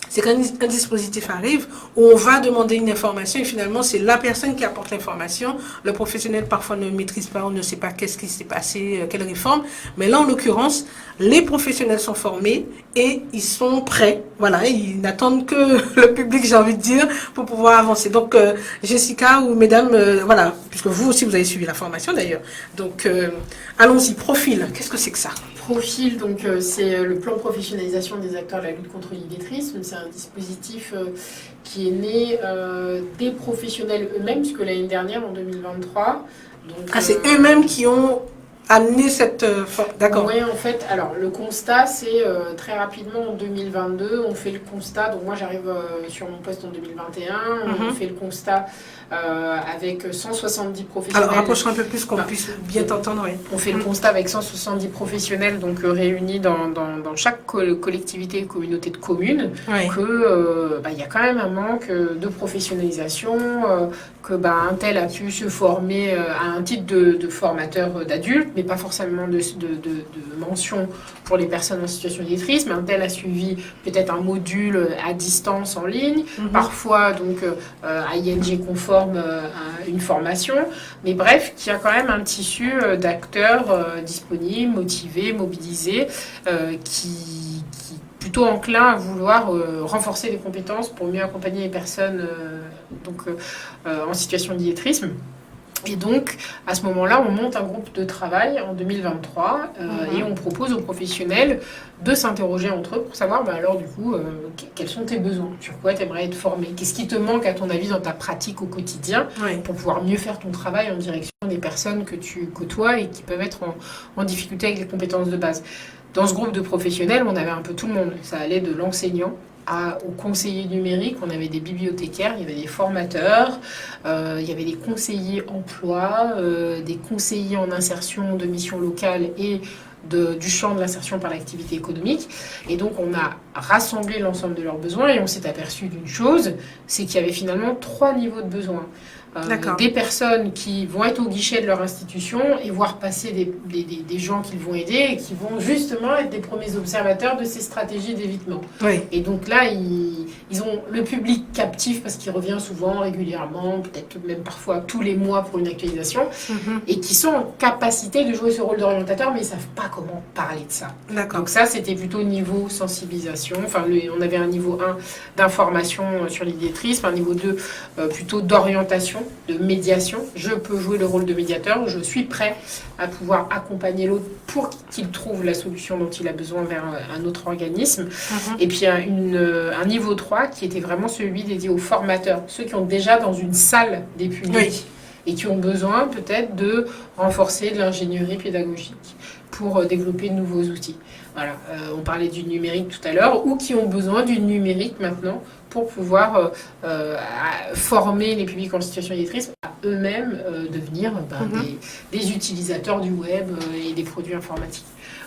c'est qu'un dispositif arrive où on va demander une information et finalement c'est la personne qui apporte l'information. Le professionnel parfois ne maîtrise pas, on ne sait pas qu'est-ce qui s'est passé, quelle réforme. Mais là en l'occurrence, les professionnels sont formés et ils sont prêts. Voilà, ils n'attendent que le public, j'ai envie de dire, pour pouvoir avancer. Donc Jessica ou mesdames, voilà, puisque vous aussi vous avez suivi la formation d'ailleurs. Donc allons-y, Profil, qu'est-ce que c'est que ça ? Profil, donc c'est le plan de professionnalisation des acteurs de la lutte contre l'illettrisme. C'est un dispositif qui est né des professionnels eux-mêmes, puisque l'année dernière, en 2023... Donc, c'est eux-mêmes qui ont amené cette... D'accord. Oui, en fait, alors le constat, c'est très rapidement en 2022, on fait le constat, donc moi j'arrive sur mon poste en 2021, on fait le constat avec 170 professionnels. Alors rapproche un peu plus qu'on puisse bien t'entendre. Oui. On fait le constat avec 170 professionnels donc réunis dans chaque collectivité et communauté de communes, que il y a quand même un manque de professionnalisation, que un tel a pu se former à un titre de formateur d'adultes, mais pas forcément de mention pour les personnes en situation d'illettrisme. Un tel a suivi peut-être un module à distance en ligne, parfois donc à ING conforme à une formation, mais bref, qui a quand même un tissu d'acteurs disponibles, motivés, mobilisés, qui plutôt enclin à vouloir renforcer les compétences pour mieux accompagner les personnes en situation d'illettrisme. Et donc, à ce moment-là, on monte un groupe de travail en 2023 et on propose aux professionnels de s'interroger entre eux pour savoir, alors du coup, quels sont tes besoins ? Sur quoi tu aimerais être formé ? Qu'est-ce qui te manque à ton avis dans ta pratique au quotidien pour pouvoir mieux faire ton travail en direction des personnes que tu côtoies et qui peuvent être en difficulté avec les compétences de base ? Dans ce groupe de professionnels, on avait un peu tout le monde. Ça allait de l'enseignant aux conseillers numériques, on avait des bibliothécaires, il y avait des formateurs, il y avait des conseillers emploi, des conseillers en insertion de missions locales et du champ de l'insertion par l'activité économique. Et donc on a rassemblé l'ensemble de leurs besoins et on s'est aperçu d'une chose, c'est qu'il y avait finalement 3 niveaux de besoins. Des personnes qui vont être au guichet de leur institution et voir passer des gens qu'ils vont aider et qui vont justement être des premiers observateurs de ces stratégies d'évitement. Et donc là, ils ont le public captif parce qu'il revient souvent, régulièrement, peut-être même parfois tous les mois pour une actualisation, et qui sont en capacité de jouer ce rôle d'orientateur, mais ils ne savent pas comment parler de ça. Donc ça, c'était plutôt niveau sensibilisation. Enfin, on avait un niveau 1 d'information sur l'illettrisme, un niveau 2 plutôt d'orientation, de médiation. Je peux jouer le rôle de médiateur, je suis prêt à pouvoir accompagner l'autre pour qu'il trouve la solution dont il a besoin vers un autre organisme. Et puis un niveau 3 qui était vraiment celui dédié aux formateurs, ceux qui ont déjà dans une salle des publics et qui ont besoin peut-être de renforcer de l'ingénierie pédagogique pour développer de nouveaux outils. Voilà, on parlait du numérique tout à l'heure, ou qui ont besoin du numérique maintenant pour pouvoir former les publics en situation d'illettrisme à eux-mêmes devenir des utilisateurs du web et des produits informatiques.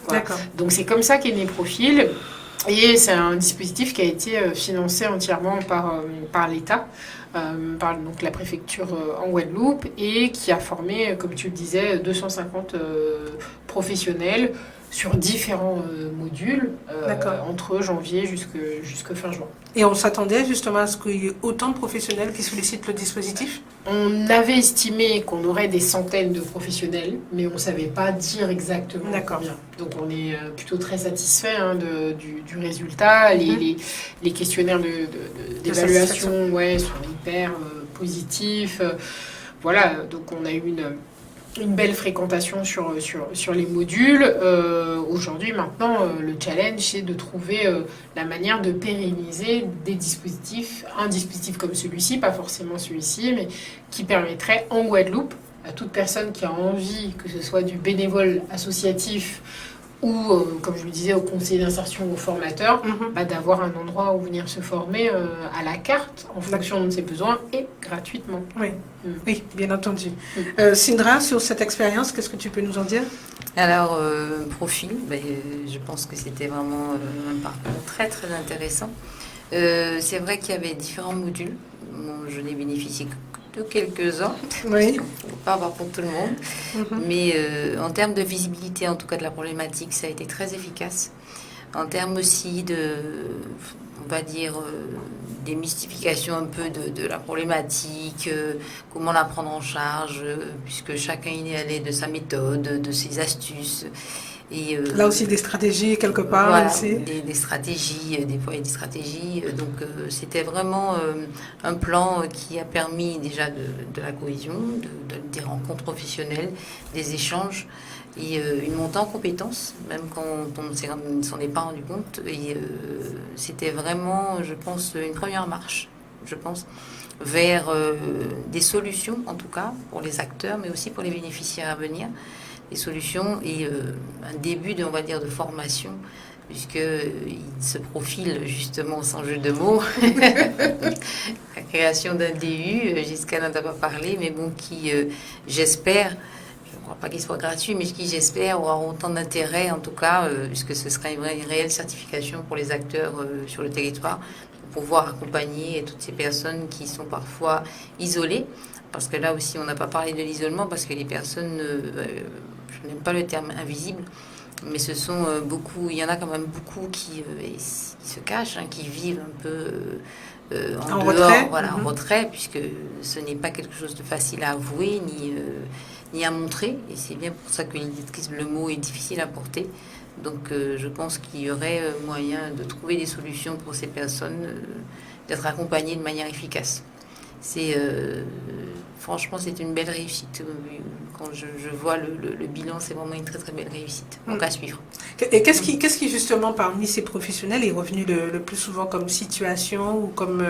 Voilà. Donc c'est comme ça qu'est né Profil. Et c'est un dispositif qui a été financé entièrement par l'État, par donc, la préfecture en Guadeloupe, et qui a formé, comme tu le disais, 250 professionnels sur différents modules entre janvier jusque fin juin. Et on s'attendait justement à ce qu'il y ait autant de professionnels qui sollicitent le dispositif ? On avait estimé qu'on aurait des centaines de professionnels, mais on ne savait pas dire exactement combien. Donc on est plutôt très satisfait du résultat. Les questionnaires d'évaluation sont hyper positifs. Voilà, donc on a eu une belle fréquentation sur les modules. Aujourd'hui, maintenant, le challenge, c'est de trouver la manière de pérenniser des dispositifs, un dispositif comme celui-ci, pas forcément celui-ci, mais qui permettrait en Guadeloupe, à toute personne qui a envie, que ce soit du bénévole associatif ou, comme je le disais, au conseiller d'insertion ou au formateur, d'avoir un endroit où venir se former à la carte, en fonction de ses besoins, et gratuitement. Oui, bien entendu. Sindra, sur cette expérience, qu'est-ce que tu peux nous en dire ? Alors, Profil, je pense que c'était vraiment un parcours très très intéressant. C'est vrai qu'il y avait différents modules. Je n'ai bénéficié que quelques-uns. Oui. Il ne faut pas avoir pour tout le monde. Mais en termes de visibilité, en tout cas de la problématique, ça a été très efficace. En termes aussi de, on va dire, démystification un peu de la problématique, comment la prendre en charge, puisque chacun est allé de sa méthode, de ses astuces. Et, là aussi des stratégies quelque part. Voilà, aussi. des stratégies, déployer des stratégies. Donc c'était vraiment un plan qui a permis déjà de la cohésion, des rencontres professionnelles, des échanges et une montée en compétences, même quand on ne s'en est pas rendu compte. Et c'était vraiment, je pense, une première marche, je pense, vers des solutions, en tout cas, pour les acteurs, mais aussi pour les bénéficiaires à venir. Des solutions et un début on va dire, de formation, puisqu'il se profile justement, sans jeu de mots, la création d'un DU, Jessica n'en a pas parlé, mais bon, qui, j'espère, je ne crois pas qu'il soit gratuit, mais qui, j'espère, aura autant d'intérêt, en tout cas, puisque ce sera une réelle certification pour les acteurs sur le territoire, pour pouvoir accompagner toutes ces personnes qui sont parfois isolées. Parce que là aussi, on n'a pas parlé de l'isolement, parce que les personnes, je n'aime pas le terme invisible, mais ce sont beaucoup, il y en a quand même beaucoup qui se cachent, qui vivent un peu en dehors, retrait. Voilà, en retrait, puisque ce n'est pas quelque chose de facile à avouer ni à montrer. Et c'est bien pour ça que le mot est difficile à porter. Donc je pense qu'il y aurait moyen de trouver des solutions pour ces personnes, d'être accompagnées de manière efficace. Franchement, c'est une belle réussite. Quand je vois le bilan, c'est vraiment une très très belle réussite. Donc à suivre. Et qu'est-ce qui justement parmi ces professionnels est revenu le plus souvent comme situation ou comme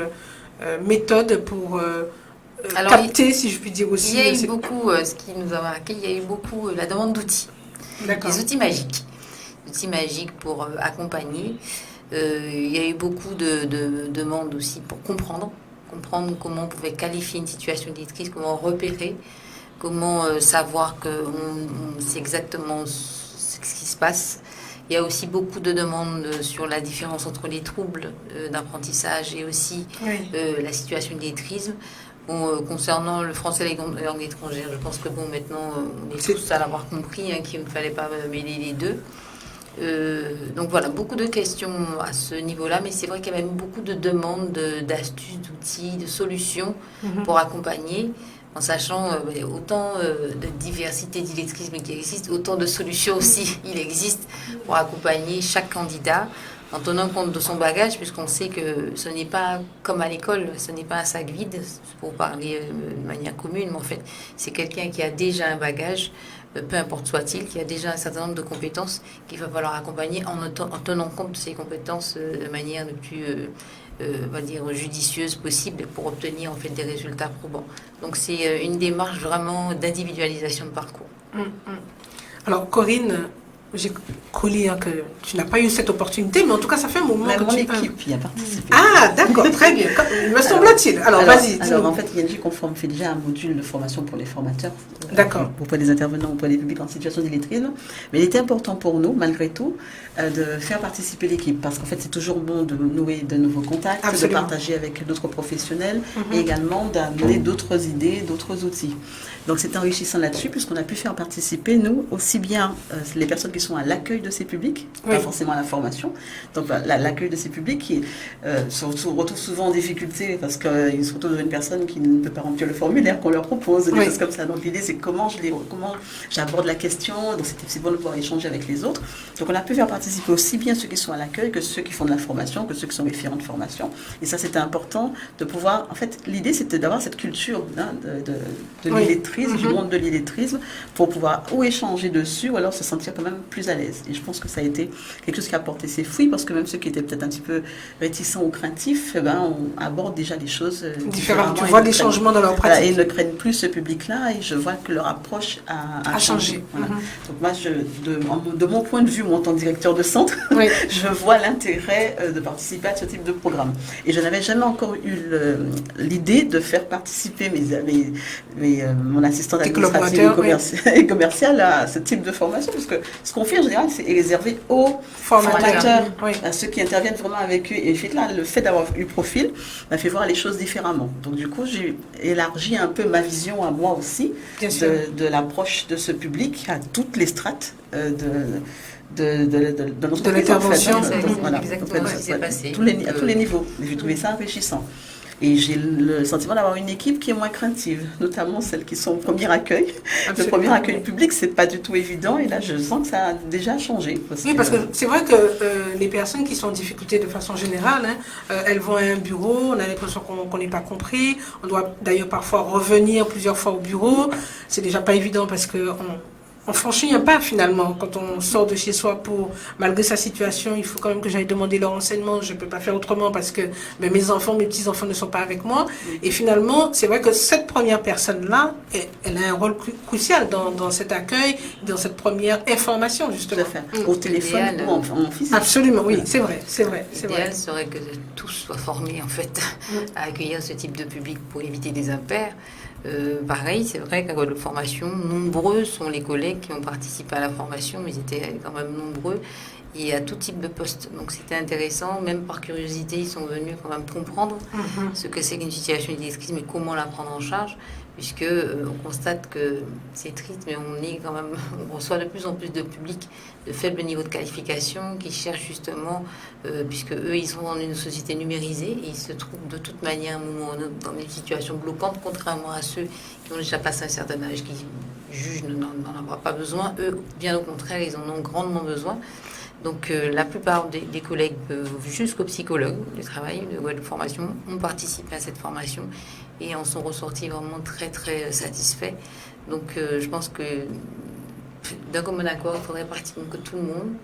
méthode pour capter, si je puis dire aussi. Il y a eu beaucoup, ce qui nous a marqué, il y a eu beaucoup la demande d'outils. D'accord. Des outils magiques. Outils magiques pour accompagner. Il y a eu beaucoup de demandes aussi pour comprendre comment on pouvait qualifier une situation d'électrice, comment repérer, comment savoir qu'on sait exactement ce qui se passe. Il y a aussi beaucoup de demandes sur la différence entre les troubles d'apprentissage et aussi la situation d'électrisme. Concernant le français et les langues étrangères, je pense que maintenant, on est tous à l'avoir compris, qu'il ne fallait pas mêler les deux. Donc voilà, beaucoup de questions à ce niveau-là, mais c'est vrai qu'il y a même beaucoup de demandes d'astuces, d'outils, de solutions pour accompagner, en sachant autant de diversité d'illettrisme qui existe, autant de solutions aussi il existe pour accompagner chaque candidat en tenant compte de son bagage, puisqu'on sait que ce n'est pas comme à l'école, ce n'est pas un sac vide, pour parler de manière commune, mais en fait, c'est quelqu'un qui a déjà un bagage, peu importe soit-il, qui a déjà un certain nombre de compétences qu'il va falloir accompagner en tenant compte de ces compétences de manière le plus, on va dire, judicieuse possible pour obtenir en fait des résultats probants. Donc c'est une démarche vraiment d'individualisation de parcours. Alors Corinne, j'ai cru lire que tu n'as pas eu cette opportunité, mais en tout cas, ça fait un moment Même que mon tu... équipe y a participé. Ah, d'accord, très bien. Me semble-t-il. Alors, vas-y. Alors, en fait, ING fait déjà un module de formation pour les formateurs. D'accord. Pour les intervenants, pour les publics en situation d'illettrisme. Mais il était important pour nous, malgré tout, de faire participer l'équipe. Parce qu'en fait, c'est toujours bon de nouer de nouveaux contacts, Absolument. de partager avec d'autres professionnels et également d'amener d'autres idées, d'autres outils. Donc, c'est enrichissant là-dessus, puisqu'on a pu faire participer, nous, aussi bien les personnes qui sont à l'accueil de ces publics, pas forcément à la formation. Donc, l'accueil de ces publics qui se retrouvent souvent en difficulté parce qu'ils se retrouvent devant une personne qui ne peut pas remplir le formulaire qu'on leur propose, des choses comme ça. Donc, l'idée, c'est comment j'aborde la question. Donc, c'est bon de pouvoir échanger avec les autres. Donc, on a pu faire participer aussi bien ceux qui sont à l'accueil que ceux qui font de la formation, que ceux qui sont référents de formation. Et ça, c'était important de pouvoir... En fait, l'idée, c'était d'avoir cette culture de l'illettrisme, du monde de l'illettrisme, pour pouvoir ou échanger dessus ou alors se sentir quand même plus à l'aise. Et je pense que ça a été quelque chose qui a porté ses fruits parce que même ceux qui étaient peut-être un petit peu réticents ou craintifs, on aborde déjà les choses différemment. Tu vois des changements dans leur pratique. Et ils ne craignent plus ce public-là et je vois que leur approche a changé. Voilà. Donc moi, de mon point de vue, moi en tant que directeur de centre, je vois l'intérêt de participer à ce type de programme. Et je n'avais jamais encore eu l'idée de faire participer mon assistante administrative et commerciale à ce type de formation parce que qu'on fait en général, c'est réservé aux Formateur. formateurs, Oui. à ceux qui interviennent vraiment avec eux. Et là, le fait d'avoir eu le profil m'a fait voir les choses différemment. Donc du coup, j'ai élargi un peu ma vision à moi aussi Bien sûr. de l'approche de ce public à toutes les strates de l'entreprise. De l'intervention. En fait, C'est voilà. exactement En fait, ce qui s'est passé. à tous les niveaux. Et j'ai trouvé ça enrichissant. Et j'ai le sentiment d'avoir une équipe qui est moins craintive, notamment celles qui sont au premier accueil. Le Absolument. premier accueil public, c'est pas du tout évident. Et là, je sens que ça a déjà changé. Oui, parce que c'est vrai que les personnes qui sont en difficulté de façon générale, elles vont à un bureau, on a l'impression qu'on n'est pas compris. On doit d'ailleurs parfois revenir plusieurs fois au bureau. C'est déjà pas évident parce que on franchit un pas finalement quand on sort de chez soi malgré sa situation, il faut quand même que j'aille demander leur renseignement, je ne peux pas faire autrement parce que mes petits-enfants ne sont pas avec moi. Et finalement, c'est vrai que cette première personne-là, elle a un rôle crucial dans cet accueil, dans cette première information Tout justement. à fait. Au téléphone Idéal. ou en physique. Absolument, oui, c'est vrai. L'idéal serait que tous soient formés en fait à accueillir ce type de public pour éviter des impairs. Pareil, c'est vrai qu'à Guadeloupe Formation, nombreux sont les collègues qui ont participé à la formation, mais ils étaient quand même nombreux et à tout type de poste. Donc c'était intéressant, même par curiosité, ils sont venus quand même comprendre ce que c'est qu'une situation d'illettrisme et comment la prendre en charge, puisque on constate que c'est triste, mais on reçoit de plus en plus de public de faible niveau de qualification qui cherchent justement, puisque eux ils sont dans une société numérisée et ils se trouvent de toute manière à un moment ou un autre dans des situations bloquantes, contrairement à ceux qui ont déjà passé un certain âge, qui jugent n'en avoir pas besoin. Eux, bien au contraire, ils en ont grandement besoin. Donc la plupart des collègues, jusqu'aux psychologues du travail de Guadeloupe Formation, ont participé à cette formation et en sont ressortis vraiment très très satisfaits. Donc je pense que d'un commun accord, il faudrait pratiquement que tout le monde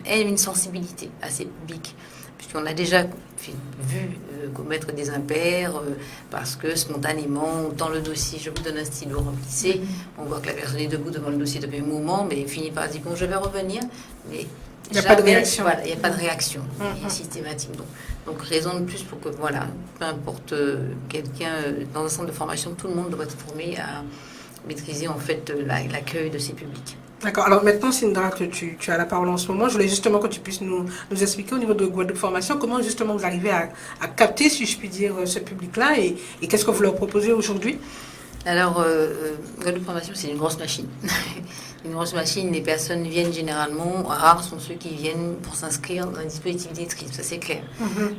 ait une sensibilité à ces publics. Puisqu'on a déjà vu commettre des impairs parce que spontanément, on tend le dossier, je vous donne un stylo, remplissez, on voit que la personne est debout devant le dossier depuis un moment, mais il finit par dire bon, je vais revenir, mais il n'y a pas de réaction. Voilà, il n'y a pas de réaction systématique. Donc raison de plus pour que, voilà, peu importe quelqu'un dans un centre de formation, tout le monde doit être formé à maîtriser en fait l'accueil de ces publics. D'accord. Alors maintenant, Sindra, que tu as la parole en ce moment, je voulais justement que tu puisses nous expliquer au niveau de Guadeloupe Formation comment justement vous arrivez à capter, si je puis dire, ce public-là et qu'est-ce que vous leur proposez aujourd'hui? Alors, Guadeloupe Formation, c'est une grosse machine. Une grosse machine, les personnes viennent généralement, rares sont ceux qui viennent pour s'inscrire dans un dispositif d'illettrisme, ça c'est clair.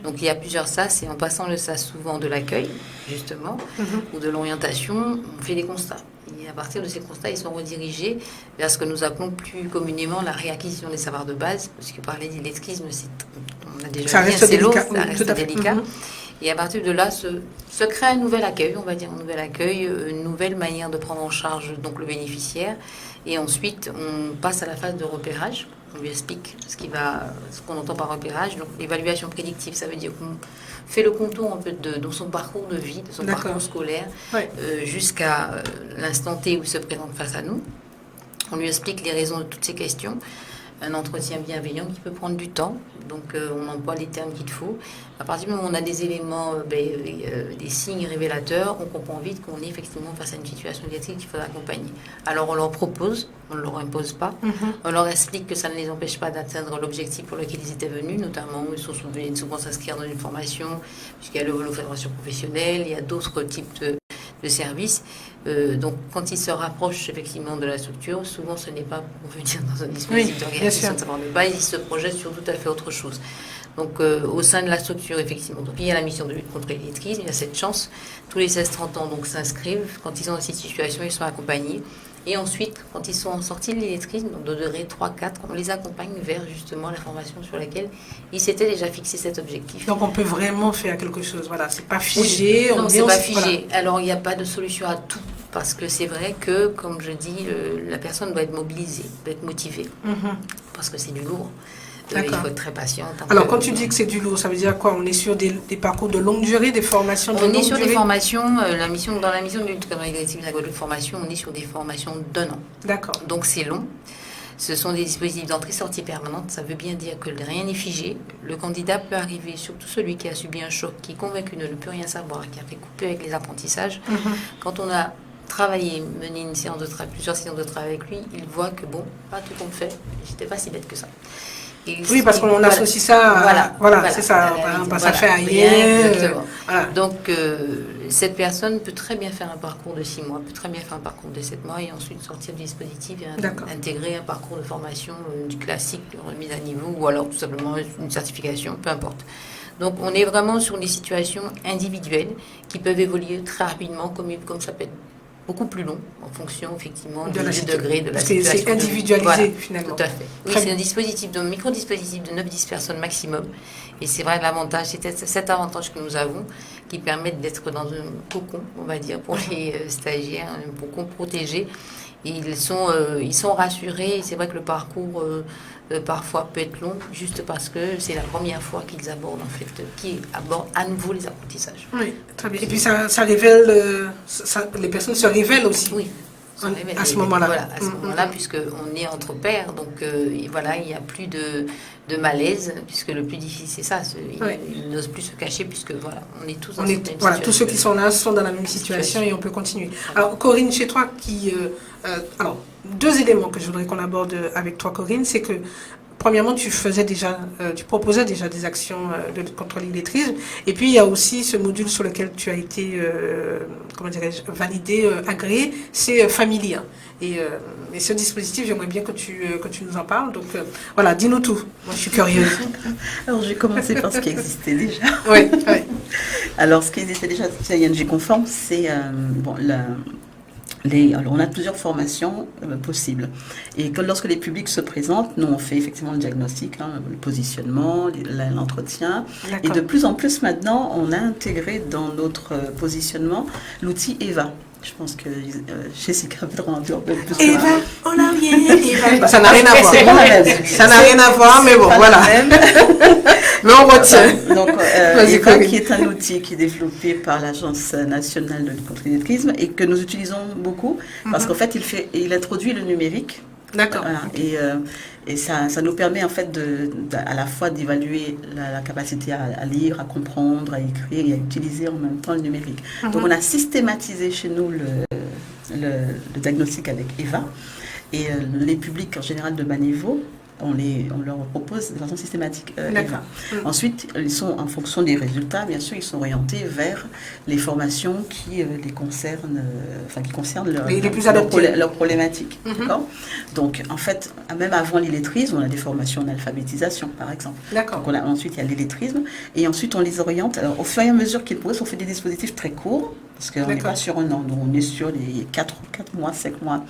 Donc il y a plusieurs SAS et en passant le SAS souvent de l'accueil, justement, ou de l'orientation, on fait des constats. Et à partir de ces constats, ils sont redirigés vers ce que nous appelons plus communément la réacquisition des savoirs de base, parce que parler d'illettrisme, on a déjà dit, c'est lourd, ça reste délicat. Et à partir de là, se crée un nouvel accueil, on va dire un nouvel accueil, une nouvelle manière de prendre en charge donc le bénéficiaire. Et ensuite, on passe à la phase de repérage. On lui explique ce qu'on entend par repérage. Donc, l'évaluation prédictive, ça veut dire qu'on fait le contour un peu de son parcours de vie, de son parcours scolaire, jusqu'à l'instant T où il se présente face à nous. On lui explique les raisons de toutes ces questions. Un entretien bienveillant qui peut prendre du temps. Donc, on emploie les termes qu'il faut. À partir du moment où on a des éléments, des signes révélateurs, on comprend vite qu'on est effectivement face à une situation d'illettrisme qu'il faut accompagner. Alors, on leur propose, on ne leur impose pas. On leur explique que ça ne les empêche pas d'atteindre l'objectif pour lequel ils étaient venus, notamment ils viennent souvent s'inscrire dans une formation, puisqu'il y a le volet formation professionnelle, il y a d'autres types de services. Donc, quand ils se rapprochent effectivement de la structure, souvent ce n'est pas pour venir dans un dispositif d'organisation de savoir de base, ils se projettent sur tout à fait autre chose. Donc, au sein de la structure, effectivement, donc, il y a la mission de lutte contre l'illettrisme, il y a cette chance. Tous les 16-30 ans donc, s'inscrivent. Quand ils sont dans cette situation, ils sont accompagnés. Et ensuite, quand ils sont sortis de l'illettrisme, donc de degré 3-4, on les accompagne vers justement la formation sur laquelle ils s'étaient déjà fixé cet objectif. Donc on peut vraiment faire quelque chose, voilà, c'est pas figé. Non, c'est pas figé. Voilà. Alors il n'y a pas de solution à tout, parce que c'est vrai que, comme je dis, la personne doit être mobilisée, doit être motivée, parce que c'est du lourd. Il faut être très patiente. Alors, quand tu dis que c'est du lourd, ça veut dire quoi? On est sur des parcours de longue durée, des formations de longue durée? On est sur des formations, dans la mission de lutte contre l'illettrisme de la Guadeloupe Formation, on est sur des formations d'1 an. D'accord. Donc, c'est long. Ce sont des dispositifs d'entrée-sortie permanente. Ça veut bien dire que rien n'est figé. Le candidat peut arriver, surtout celui qui a subi un choc, qui est convaincu de ne plus rien savoir, qui a fait couper avec les apprentissages. Quand on a travailler, mener une séance de travail, plusieurs séances de travail avec lui, il voit que bon, pas tout compte fait, j'étais pas si bête que ça. Oui, parce qu'on associe ça à... Voilà, c'est ça. Ça fait ailleurs. Exactement. Voilà. Donc, cette personne peut très bien faire un parcours de 6 mois, peut très bien faire un parcours de 7 mois et ensuite sortir du dispositif et intégrer un parcours de formation du classique, de remise à niveau ou alors tout simplement une certification, peu importe. Donc, on est vraiment sur des situations individuelles qui peuvent évoluer très rapidement, comme ça peut être beaucoup plus long en fonction effectivement du degré de la situation. C'est individualisé finalement. Tout à fait. Oui, c'est un dispositif, un micro-dispositif de 9-10 personnes maximum. Et c'est vrai, l'avantage, c'est cet avantage que nous avons qui permet d'être dans un cocon, on va dire, pour les stagiaires, un cocon protégé. Et ils sont rassurés. Et c'est vrai que le parcours parfois peut être long, juste parce que c'est la première fois qu'ils abordent qui abordent à nouveau les apprentissages. Oui, très bien. Et puis ça révèle, les personnes se révèlent aussi. Oui. À ce moment-là. Voilà, à ce moment-là, puisqu'on est entre pairs, donc voilà, il n'y a plus de malaise, puisque le plus difficile, c'est ça. Ils n'osent plus se cacher, puisque voilà, on est tous dans cette même situation. Voilà, tous ceux qui sont là sont dans la même situation et on peut continuer. Alors, Corinne, chez toi, alors, 2 éléments que je voudrais qu'on aborde avec toi, Corinne, c'est que premièrement, tu proposais déjà des actions de lutte contre l'illettrisme. Et puis, il y a aussi ce module sur lequel tu as été, validé, agréé, c'est Familia. Et ce dispositif, j'aimerais bien que tu nous en parles. Donc, voilà, dis-nous tout. Moi, je suis curieuse. Alors, je vais commencer par ce qui existait déjà. Oui. Alors, ce qui existait déjà, c'est ING Conforme, c'est alors on a plusieurs formations possibles. Et lorsque les publics se présentent, nous on fait effectivement le diagnostic, le positionnement, l'entretien. Et de plus en plus maintenant, on a intégré dans notre positionnement l'outil EVA. Je pense que Jessica peut en dire un peu plus. Eva, on l'a bien. Eva. Ça n'a rien à voir. Ça n'a rien à voir, mais bon, voilà. Mais on retient. Donc, Eva, qui est un outil qui est développé par l'Agence nationale de lutte contre l'illettrisme et que nous utilisons beaucoup parce qu'en fait, il introduit le numérique. D'accord. Voilà. Et ça nous permet en fait à la fois d'évaluer la capacité à lire, à comprendre, à écrire et à utiliser en même temps le numérique. Donc on a systématisé chez nous le diagnostic avec EVA et les publics en général de bas niveau, on leur propose de façon systématique EVA. Ensuite, ils sont en fonction des résultats, bien sûr, ils sont orientés vers les formations qui les concernent, qui concernent leur problématique. D'accord. Donc, en fait, même avant l'illettrisme, on a des formations en alphabétisation, par exemple. D'accord. Donc, ensuite, il y a l'illettrisme, et ensuite, on les oriente. Alors, au fur et à mesure qu'ils progressent, on fait des dispositifs très courts, parce qu'on n'est pas sur un an, donc on est sur les 4 mois, 5 mois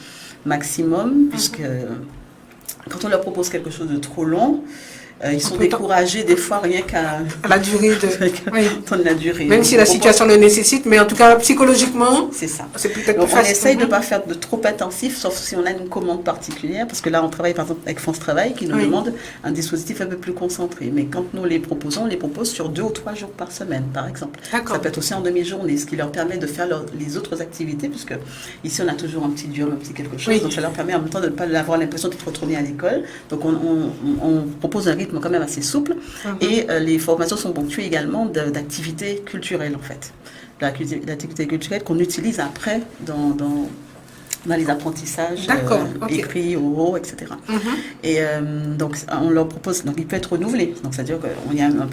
maximum, puisque quand on leur propose quelque chose de trop long, ils sont découragés des fois rien qu'à la durée la durée. Même si la situation le nécessite, mais en tout cas psychologiquement, c'est ça. C'est peut-être plus facile. On essaye de ne pas faire de trop intensif, sauf si on a une commande particulière, parce que là on travaille par exemple avec France Travail qui nous demande un dispositif un peu plus concentré. Mais quand nous les proposons, on les propose sur 2 ou 3 jours par semaine, par exemple. D'accord. Ça peut être aussi en demi-journée, ce qui leur permet de faire les autres activités, puisque ici on a toujours un petit dur, un petit quelque chose, donc ça leur permet en même temps de ne pas avoir l'impression d'être retourné à l'école. Donc on propose un rythme quand même assez souple. Et les formations sont ponctuées également d'activités culturelles, en fait. L'activité culturelle qu'on utilise après dans les apprentissages écrits, oraux, etc. Et donc, on leur propose, donc il peut être renouvelé. Donc, c'est-à-dire qu'il y a une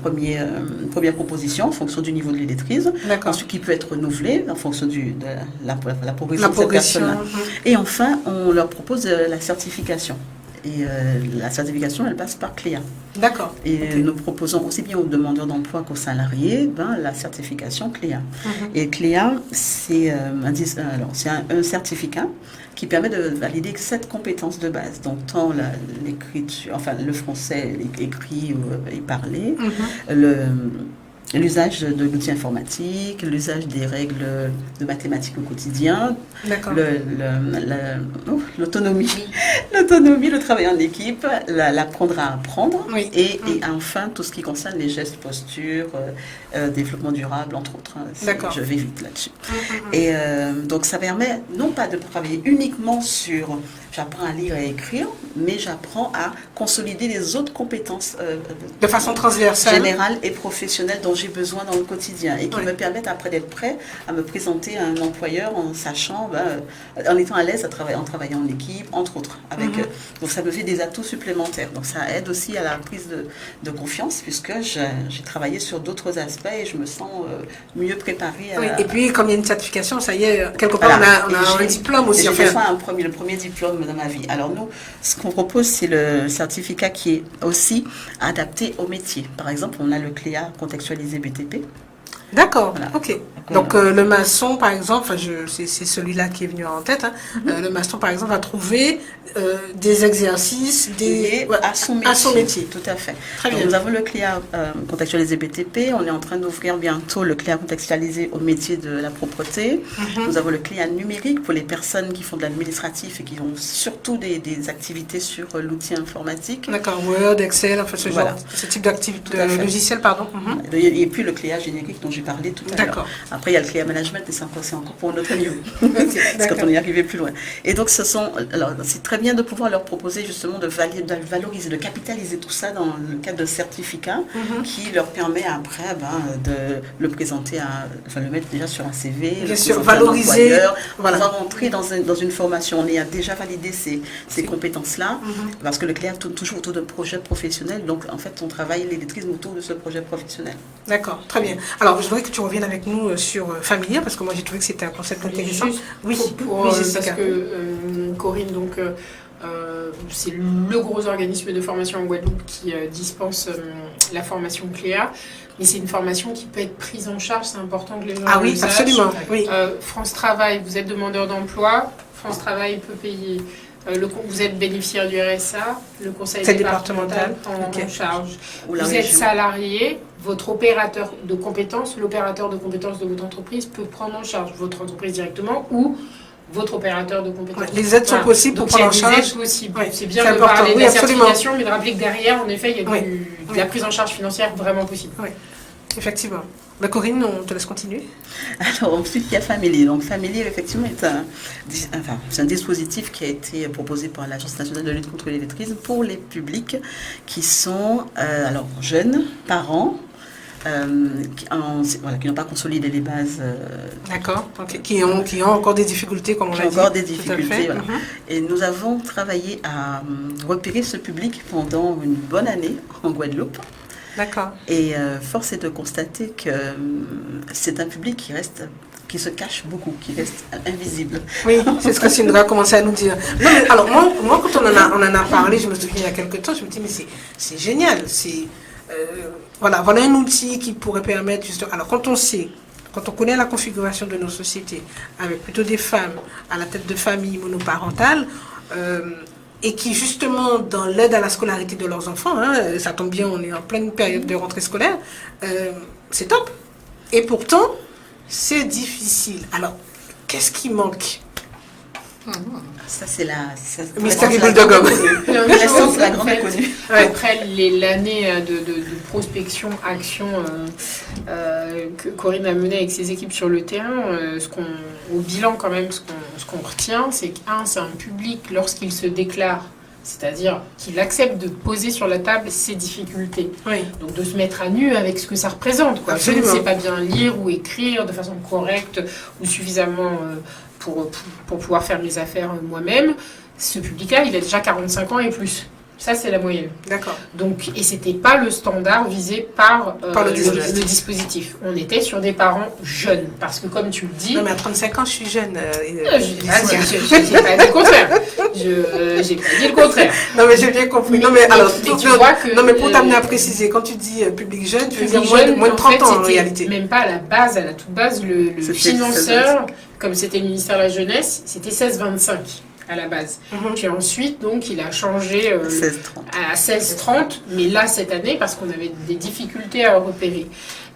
première proposition en fonction du niveau de l'illettrisme. Ensuite, qui peut être renouvelé en fonction de la progression de cette personne-là. Et enfin, on leur propose la certification. Et la certification, elle passe par CLEA. D'accord. Et nous proposons aussi bien aux demandeurs d'emploi qu'aux salariés la certification CLEA. Et CLEA, c'est un certificat qui permet de valider 7 compétences de base. Donc, tant l'écriture, le français écrit et parlé, l'usage de l'outil informatique, l'usage des règles de mathématiques au quotidien, l'autonomie L'autonomie, le travail en équipe, l'apprendre à apprendre, Oui. et enfin tout ce qui concerne les gestes, postures, développement durable, entre autres. D'accord. Je vais vite là-dessus. Et donc ça permet non pas de travailler uniquement sur j'apprends à lire et à écrire, mais j'apprends à consolider les autres compétences De façon transversale. générales et professionnelles dont j'ai besoin dans le quotidien et qui me permettent après d'être prêt à me présenter à un employeur en sachant, en étant à l'aise en travaillant en équipe, entre autres. Donc ça me fait des atouts supplémentaires. Donc ça aide aussi à la prise de confiance puisque j'ai travaillé sur d'autres aspects et je me sens mieux préparée à... Oui, et puis, comme il y a une certification, ça y est, quelque part, Voilà. on a un diplôme aussi. J'ai Enfin, fait le premier diplôme dans ma vie. Alors nous, ce qu'on propose, c'est le certificat qui est aussi adapté au métier. Par exemple, on a le CLEA contextualisé BTP. d'accord, Voilà. ok. Donc, le maçon, par exemple, c'est celui-là qui est venu en tête, hein. Le maçon, par exemple, va trouver des exercices Lié à son métier. Tout à fait. Très Donc, bien. nous avons le CLEA contextualisé BTP. On est en train d'ouvrir bientôt le CLEA contextualisé au métier de la propreté. Nous avons le CLEA numérique pour les personnes qui font de l'administratif et qui ont surtout des activités sur l'outil informatique. D'accord, Word, Excel, enfin ce Voilà. genre, ce type d'activité, Tout à fait. logiciel, pardon. Et puis le CLEA générique dont j'ai parlé tout à l'heure. D'accord. Après, il y a le CLEA management, mais c'est encore pour un autre niveau. Ok, C'est quand d'accord. on est arrivé plus loin. Et donc, c'est très bien de pouvoir leur proposer justement de valoriser, de capitaliser tout ça dans le cadre de certificats qui leur permet après de le présenter, le mettre déjà sur un CV, Bien le sûr, présenter à un valoriser, employeur, voilà. pouvoir rentrer dans une formation. On a déjà validé ces compétences-là parce que le CLEA tourne toujours autour d'un projet professionnel. Donc, en fait, on travaille l'illettrisme autour de ce projet professionnel. D'accord, très bien. Alors, je voudrais que tu reviennes avec nous sur Familia, parce que moi j'ai trouvé que c'était un concept intéressant. Juste Oui, pour, oui, parce Jessica. que Corinne, donc, c'est le gros organisme de formation en Guadeloupe qui dispense la formation CLEA. Mais c'est une formation qui peut être prise en charge, c'est important que les gens Ah le oui, sachent. absolument. Oui. France Travail, vous êtes demandeur d'emploi, France Travail peut payer. Vous êtes bénéficiaire du RSA, le conseil C'est départemental prend Ok. en charge. Ou la Vous êtes région. salarié, votre opérateur de compétences, l'opérateur de compétences de votre entreprise peut prendre en charge votre entreprise directement ou votre opérateur de compétences. Ouais, les aides sont possibles pour Donc, il y a prendre en des charge. aides possibles. Ouais, C'est bien c'est de important. parler de Oui, la absolument. certification, mais de rappeler que derrière, en effet, il y a Oui. de la prise en charge financière vraiment possible. Effectivement. Mais Corinne, on te laisse continuer. Alors, ensuite, il y a Family. Donc, Family, effectivement, c'est un dispositif qui a été proposé par l'Agence nationale de lutte contre l'illettrisme pour les publics qui sont jeunes, parents, qui n'ont pas consolidé les bases. D'accord. Ok. Qui ont encore des difficultés, comme on Qui l'a ont dit. encore des Tout à difficultés. fait. Voilà. Et nous avons travaillé à repérer ce public pendant une bonne année en Guadeloupe. D'accord. Et force est de constater que c'est un public qui se cache beaucoup, qui reste invisible. Oui, c'est ce que Sindra a commencé à nous dire. Non, mais alors, moi quand on en a parlé, je me souviens il y a quelques temps, je me dis, mais c'est génial. Voilà un outil qui pourrait permettre, justement. Alors, quand on connaît la configuration de nos sociétés, avec plutôt des femmes à la tête de familles monoparentales, et qui, justement, dans l'aide à la scolarité de leurs enfants, ça tombe bien, on est en pleine période de rentrée scolaire, c'est top. Et pourtant, c'est difficile. Alors, qu'est-ce qui manque? Ça, c'est Mystère la Bulldog. c'est la grande inconnue. Après l'année de prospection, action que Corinne a menée avec ses équipes sur le terrain, au bilan quand même, ce qu'on retient, c'est c'est un public lorsqu'il se déclare, c'est-à-dire qu'il accepte de poser sur la table ses difficultés. Oui. Donc de se mettre à nu avec ce que ça représente. Je ne Absolument. sais pas bien lire ou écrire de façon correcte ou suffisamment pour pouvoir faire mes affaires moi-même. Ce public-là, il a déjà 45 ans et plus. Ça, c'est la moyenne. D'accord. Donc, et c'était pas le standard visé par Par le le dispositif. On était sur des parents jeunes. Parce que comme tu le dis... Non, mais à 35 ans, je suis jeune. j'ai pas dit le contraire. J'ai pas dit le contraire. Non, mais j'ai bien compris. Non, mais tu vois que... Non, mais pour t'amener à préciser, quand tu dis public jeune, tu veux dire Public moins de en 30 fait, ans en c'était réalité. même pas à la base, à la toute base, le C'était financeur, comme c'était le ministère de la Jeunesse, c'était 16-25 à la base. Puis ensuite, donc, il a changé 16-30. à 16-30, mais là, cette année, parce qu'on avait des difficultés à repérer.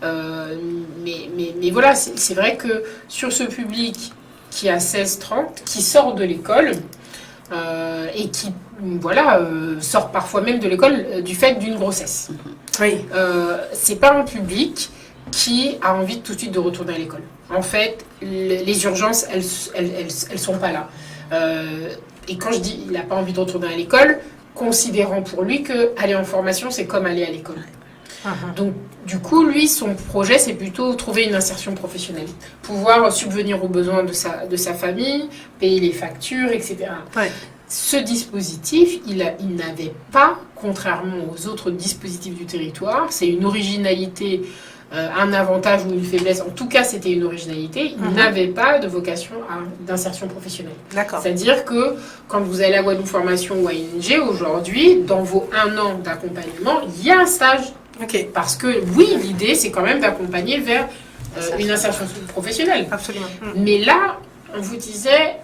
Mais voilà, c'est vrai que sur ce public qui a 16-30, qui sort de l'école, et qui sort parfois même de l'école du fait d'une grossesse. Oui. C'est pas un public qui a envie tout de suite de retourner à l'école. En fait, les urgences, elles sont pas là. Et quand je dis il n'a pas envie de retourner à l'école, considérant pour lui que aller en formation, c'est comme aller à l'école. Donc, du coup, lui, son projet, c'est plutôt trouver une insertion professionnelle, pouvoir subvenir aux besoins de sa famille, payer les factures, etc. Ouais. Ce dispositif, il n'avait pas, contrairement aux autres dispositifs du territoire, c'est une originalité, un avantage ou une faiblesse, en tout cas c'était une originalité, il n'avait pas de vocation d'insertion professionnelle. D'accord. C'est-à-dire que quand vous allez à Guadeloupe Formation ou à ING, aujourd'hui, dans vos 1 an d'accompagnement, il y a un stage. Ok. Parce que oui, l'idée c'est quand même d'accompagner vers une insertion professionnelle. Absolument. Mais là, on vous disait,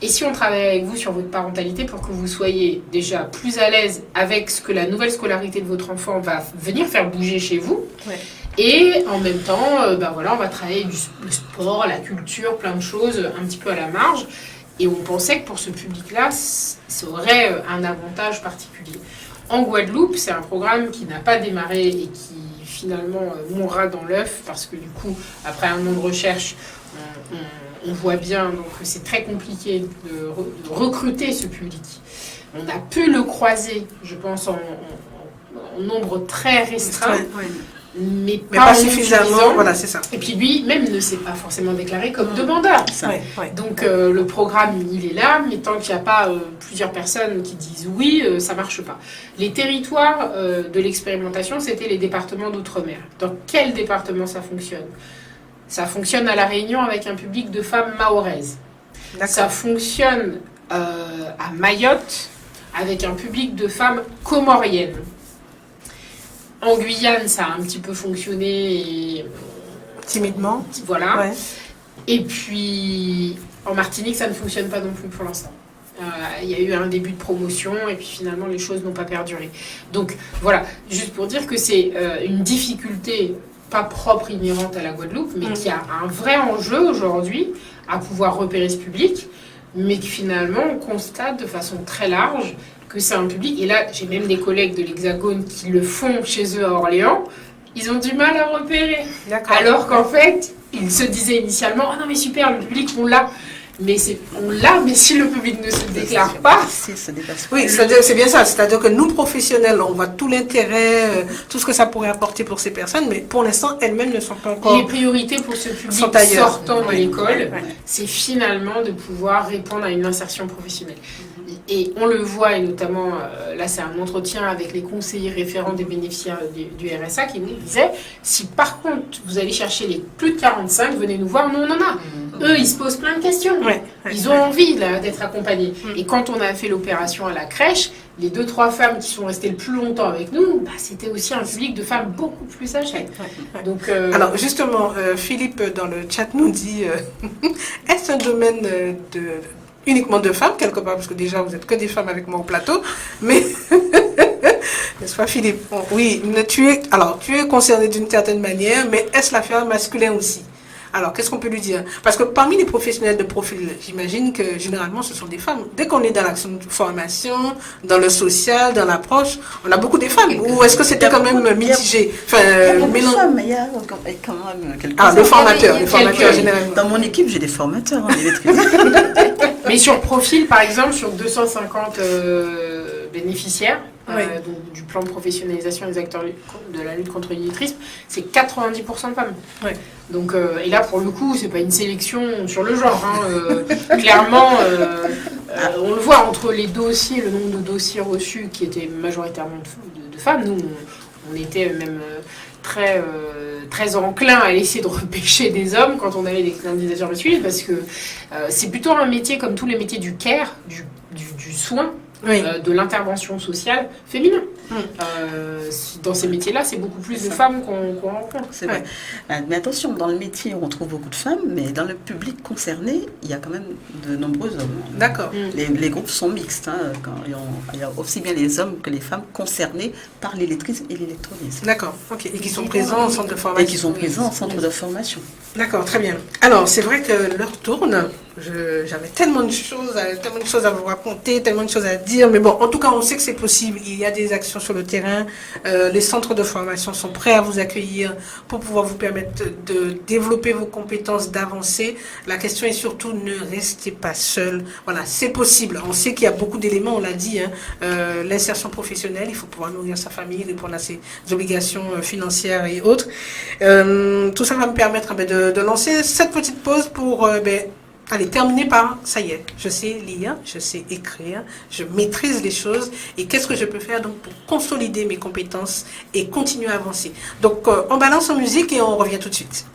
et si on travaille avec vous sur votre parentalité pour que vous soyez déjà plus à l'aise avec ce que la nouvelle scolarité de votre enfant va venir faire bouger chez vous, et en même temps, on va travailler le sport, la culture, plein de choses un petit peu à la marge, et on pensait que pour ce public-là, ça aurait un avantage particulier. En Guadeloupe, c'est un programme qui n'a pas démarré et qui finalement mourra dans l'œuf, parce que du coup, après 1 an de recherche, on voit bien donc, que c'est très compliqué de recruter ce public. On a pu le croiser, je pense, en nombre très restreint, mais pas suffisamment. Voilà, c'est ça. Et puis lui, même ne s'est pas forcément déclaré comme demandeur. Donc le programme, il est là, mais tant qu'il n'y a pas plusieurs personnes qui disent oui, ça ne marche pas. Les territoires de l'expérimentation, c'était les départements d'outre-mer. Dans quel département ça fonctionne ? Ça fonctionne à La Réunion avec un public de femmes mahoraises. Ça fonctionne à Mayotte avec un public de femmes comoriennes. En Guyane, ça a un petit peu fonctionné. Et, timidement. Voilà. Ouais. Et puis, en Martinique, ça ne fonctionne pas non plus pour l'instant. Il y a eu un début de promotion et puis finalement, les choses n'ont pas perduré. Donc, voilà. Juste pour dire que c'est une difficulté pas propre, inhérente à la Guadeloupe, mais qui a un vrai enjeu aujourd'hui à pouvoir repérer ce public, mais que finalement, on constate de façon très large que c'est un public, et là, j'ai même des collègues de l'Hexagone qui le font chez eux à Orléans, ils ont du mal à repérer. Alors qu'en fait, ils se disaient initialement, « Ah non mais super, le public, on l'a ». Mais on l'a, mais si le public ne se déclare pas... Oui, c'est bien ça. C'est-à-dire que nous, professionnels, on voit tout l'intérêt, tout ce que ça pourrait apporter pour ces personnes, mais pour l'instant, elles-mêmes ne sont pas encore... Les priorités pour ce public sortant de l'école, c'est finalement de pouvoir répondre à une insertion professionnelle. Et on le voit, et notamment, là c'est un entretien avec les conseillers référents des bénéficiaires du RSA qui nous disaient, si par contre vous allez chercher les plus de 45, venez nous voir, nous on en a. Eux, ils se posent plein de questions. Ils ont envie d'être accompagnés. Et quand on a fait l'opération à la crèche, les 2-3 femmes qui sont restées le plus longtemps avec nous, c'était aussi un public de femmes beaucoup plus âgées. Donc, alors justement, Philippe dans le chat nous dit, est-ce un domaine uniquement de femmes, quelque part, parce que déjà, vous n'êtes que des femmes avec moi au plateau, mais, n'est-ce pas, Philippe? Oui, tu es concerné d'une certaine manière, mais est-ce l'affaire masculin aussi? Alors, qu'est-ce qu'on peut lui dire? Parce que parmi les professionnels de profil, j'imagine que généralement, ce sont des femmes. Dès qu'on est dans l'action de formation, dans le social, dans l'approche, on a beaucoup de femmes. Ou est-ce que c'était quand même mitigé? Enfin, il y a beaucoup de femmes, mais il y a quand même quelques les formateurs généralement. Dans mon équipe, j'ai des formateurs. Mais sur profil, par exemple, sur 250 bénéficiaires, donc, du plan de professionnalisation des acteurs de la lutte contre l'illettrisme, c'est 90% de femmes. Donc, et là, pour le coup, c'est pas une sélection sur le genre. Clairement, on le voit entre les dossiers, le nombre de dossiers reçus qui étaient majoritairement de femmes. Nous, on était même très enclin à essayer de repêcher des hommes quand on avait des candidatures masculines, parce que c'est plutôt un métier comme tous les métiers du care, du soin. De l'intervention sociale féminin. Dans ces métiers-là, c'est beaucoup plus de femmes qu'on rencontre. C'est vrai. Mais attention, dans le métier, on trouve beaucoup de femmes, mais dans le public concerné, il y a quand même de nombreux hommes. D'accord. Les groupes sont mixtes. Il y a aussi bien les hommes que les femmes concernés par l'illettrisme et l'électronisme. D'accord. Ok. Et qui sont présents en centre de formation. Et qui sont présents en centre de formation. D'accord, très bien. Alors, c'est vrai que l'heure tourne. J'avais tellement de choses à vous raconter, tellement de choses à dire. Mais bon, en tout cas, on sait que c'est possible. Il y a des actions sur le terrain. Les centres de formation sont prêts à vous accueillir pour pouvoir vous permettre de développer vos compétences, d'avancer. La question est surtout, ne restez pas seul. Voilà, c'est possible. On sait qu'il y a beaucoup d'éléments, on l'a dit. L'insertion professionnelle, il faut pouvoir nourrir sa famille, répondre à ses obligations financières et autres. Tout ça va me permettre de lancer cette petite pause pour allez, terminer par, ça y est, je sais lire, je sais écrire, je maîtrise les choses et qu'est-ce que je peux faire donc pour consolider mes compétences et continuer à avancer. Donc, on balance en musique et on revient tout de suite.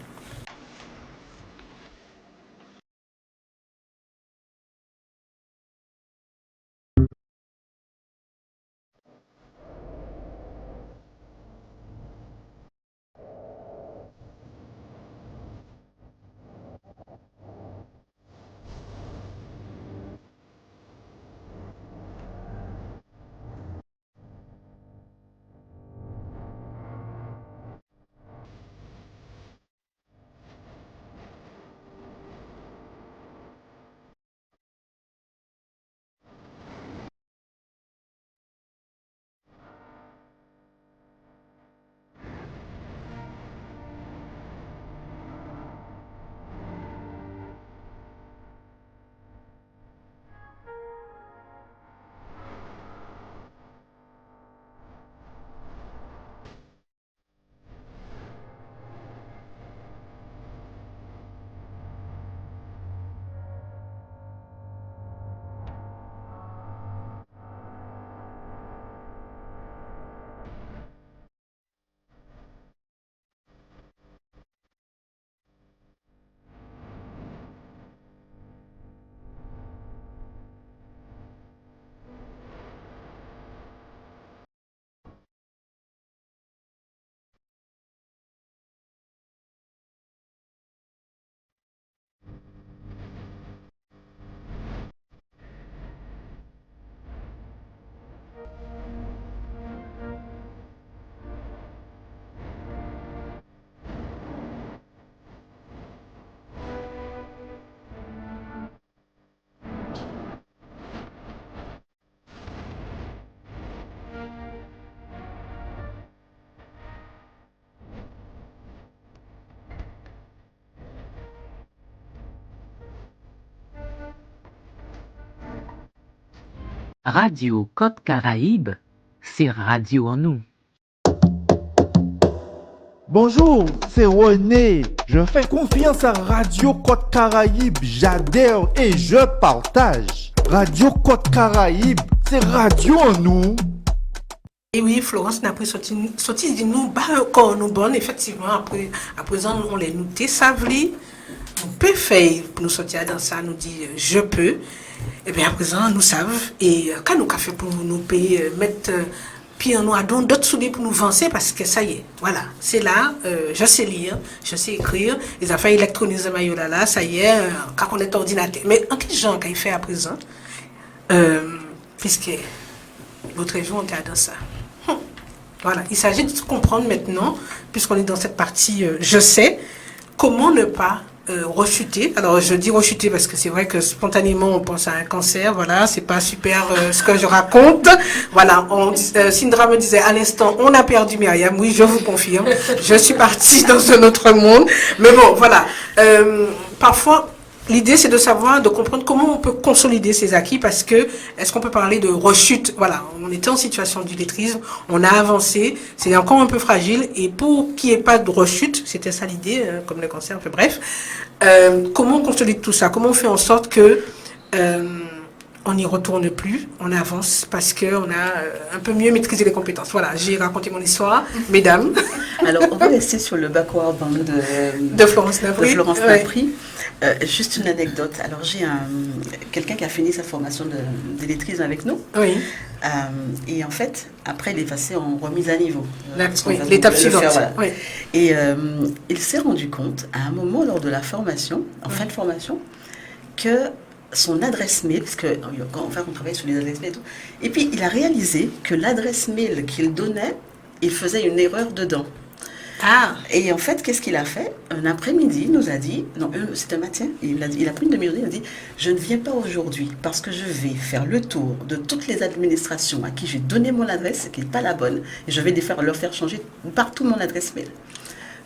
Radio Côte Caraïbe, c'est radio en nous. Bonjour, c'est René. Je fais confiance à Radio Côte Caraïbe. J'adhère et je partage. Radio Côte Caraïbe, c'est radio en nous. Et oui, Florence n'a pris sorti de nous, encore nous bonne, effectivement, à présent, on les nous désavli, nous peut faire pour nous sortir dans ça, nous dit je peux. Et bien à présent, nous savons, et quand nous avons fait pour nous payer, mettre pied en nous à d'autres souliers pour nous avancer, parce que ça y est, voilà, c'est là, je sais lire, je sais écrire, les affaires électroniques, là, ça y est, quand on est ordinateur. Mais en quel genre qu'il fait à présent, puisque votre région est dans ça. Voilà, il s'agit de comprendre maintenant, puisqu'on est dans cette partie je sais, comment ne pas rechuter. Alors je dis rechuter parce que c'est vrai que spontanément on pense à un cancer, voilà, c'est pas super ce que je raconte. Voilà, Sindra me disait à l'instant, on a perdu Myriam, oui, je vous confirme, je suis partie dans un autre monde. Mais bon, voilà, parfois, l'idée, c'est de savoir, de comprendre comment on peut consolider ces acquis parce que, est-ce qu'on peut parler de rechute? Voilà, on était en situation d'illettrisme, on a avancé, c'est encore un peu fragile et pour qu'il n'y ait pas de rechute, c'était ça l'idée, comme le cancer, enfin bref, comment on consolide tout ça? Comment on fait en sorte que on n'y retourne plus, on avance parce qu'on a un peu mieux maîtrisé les compétences. Voilà, j'ai raconté mon histoire, mesdames. Alors, on va rester sur le backward band de Florence Napri. De Florence Napri. Juste une anecdote. Alors, j'ai quelqu'un qui a fini sa formation d'illettrisme avec nous. Oui. Et en fait, après, il est passé en remise à niveau. Oui, l'étape suivante. Voilà. Oui. Et il s'est rendu compte, à un moment lors de la formation, en fin de formation, que son adresse mail, parce qu'on travaille sur les adresses mail et tout, et puis il a réalisé que l'adresse mail qu'il donnait, il faisait une erreur dedans. Ah, Et en fait, qu'est-ce qu'il a fait? Un après-midi, il nous a dit, non, c'était un matin, il a pris une demi-journée, il a dit, je ne viens pas aujourd'hui parce que je vais faire le tour de toutes les administrations à qui j'ai donné mon adresse, qui n'est pas la bonne, et je vais leur faire changer partout mon adresse mail.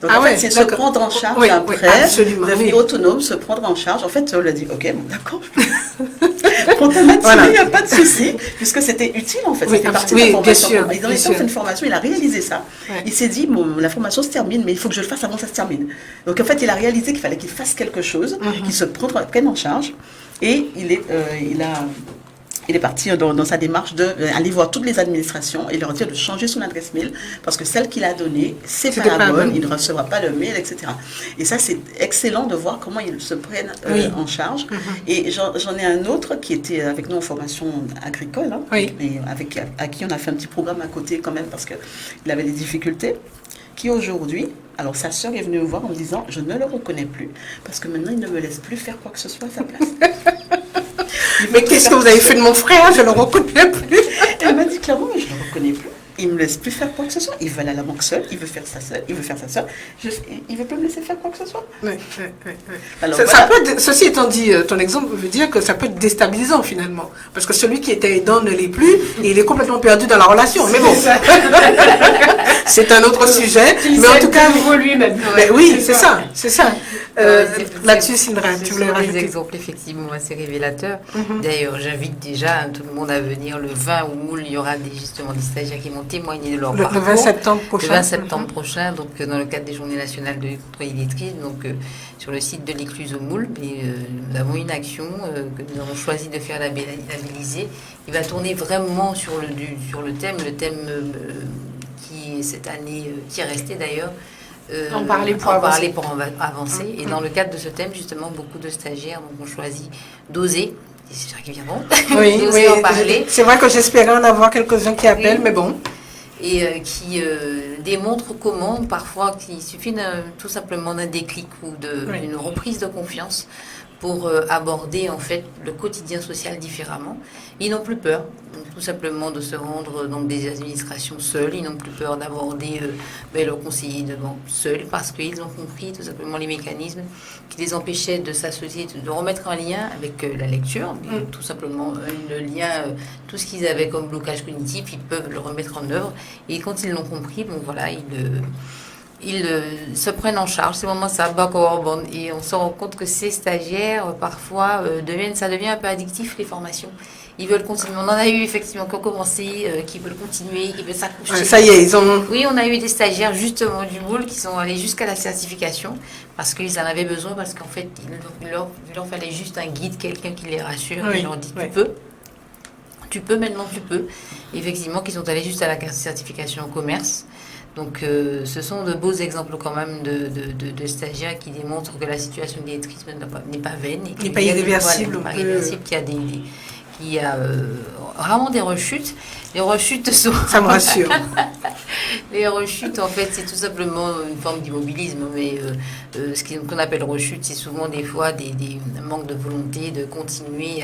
Donc en fait, c'est se prendre en charge après, devenir autonome, se prendre en charge. En fait, on lui a dit, ok, bon, d'accord. Pour ta matinée, il n'y a pas de souci, puisque c'était utile en fait. Ça fait partie de la formation. Il a fait une formation, il a réalisé ça. Il s'est dit, bon, la formation se termine, mais il faut que je le fasse avant que ça se termine. Donc en fait, il a réalisé qu'il fallait qu'il fasse quelque chose, qu'il se prenne en charge. Et il est parti dans sa démarche d'aller voir toutes les administrations et leur dire de changer son adresse mail parce que celle qu'il a donnée, c'est pas la bonne, il ne recevra pas le mail, etc. Et ça, c'est excellent de voir comment ils se prennent en charge. Et j'en ai un autre qui était avec nous en formation agricole, et à qui on a fait un petit programme à côté quand même parce qu'il avait des difficultés, qui aujourd'hui, alors sa sœur est venue me voir en me disant, je ne le reconnais plus parce que maintenant il ne me laisse plus faire quoi que ce soit à sa place. Mais qu'est-ce que vous avez fait de mon frère? Je ne le reconnais plus. Elle m'a dit clairement, mais je ne le reconnais plus. Il ne me laisse plus faire quoi que ce soit. Il veut aller à la banque seul, il veut faire ça seul, il veut faire ça seul. Il ne veut plus me laisser faire quoi que ce soit. Oui. Alors, ceci étant dit, ton exemple veut dire que ça peut être déstabilisant finalement. Parce que celui qui était aidant ne l'est plus et il est complètement perdu dans la relation. Mais bon, c'est un autre sujet. Mais en tout cas, lui-même. Oui, c'est ça. Là-dessus, Sindra, tu voulais rajouter des exemples effectivement assez révélateurs. D'ailleurs, j'invite déjà tout le monde à venir le 20 août. Il y aura justement des stagiaires qui vont témoigner de leur parcours. Le 20 septembre prochain. Le 20 septembre prochain, donc dans le cadre des Journées nationales de lutte contre l'illettrisme, donc sur le site de l'Écluse au Moule, nous avons une action que nous avons choisi de faire labelliser. Il va tourner vraiment sur le thème qui cette année qui est resté d'ailleurs. En parler pour avancer. Et dans le cadre de ce thème, justement, beaucoup de stagiaires ont choisi d'oser. Et c'est sûr qu'ils viendront. Oui, en parler. C'est vrai que j'espérais en avoir quelques-uns qui appellent, mais bon. Et qui démontrent comment, parfois, il suffit tout simplement d'un déclic ou d'une reprise de confiance pour aborder en fait le quotidien social différemment. Ils n'ont plus peur, donc, tout simplement de se rendre dans des administrations seuls. Ils n'ont plus peur d'aborder leur conseiller de banque seuls parce qu'ils ont compris tout simplement les mécanismes qui les empêchaient de s'associer, de remettre en lien avec la lecture. Tout simplement le lien, tout ce qu'ils avaient comme blocage cognitif, ils peuvent le remettre en œuvre. Et quand ils l'ont compris, bon voilà, ils se prennent en charge. C'est vraiment ça, et on se rend compte que ces stagiaires, parfois, ça devient un peu addictif, les formations. Ils veulent continuer. On en a eu, effectivement, qui ont commencé, qui veulent continuer, qui veulent s'accoucher. Ça y est, ils ont... Oui, on a eu des stagiaires, justement, du Moule, qui sont allés jusqu'à la certification, parce qu'ils en avaient besoin, parce qu'en fait, il leur fallait juste un guide, quelqu'un qui les rassure, qui leur dit, tu peux, maintenant tu peux. Et effectivement, qu'ils sont allés juste à la certification au commerce. Donc, ce sont de beaux exemples quand même de stagiaires qui démontrent que la situation de l'illettrisme n'est pas vaine. N'est pas irréversible. Qu'il y a vraiment des rechutes. Les rechutes sont... Ça me rassure. Les rechutes, en fait, c'est tout simplement une forme d'immobilisme. Mais ce qu'on appelle rechute, c'est souvent des fois des manques de volonté de continuer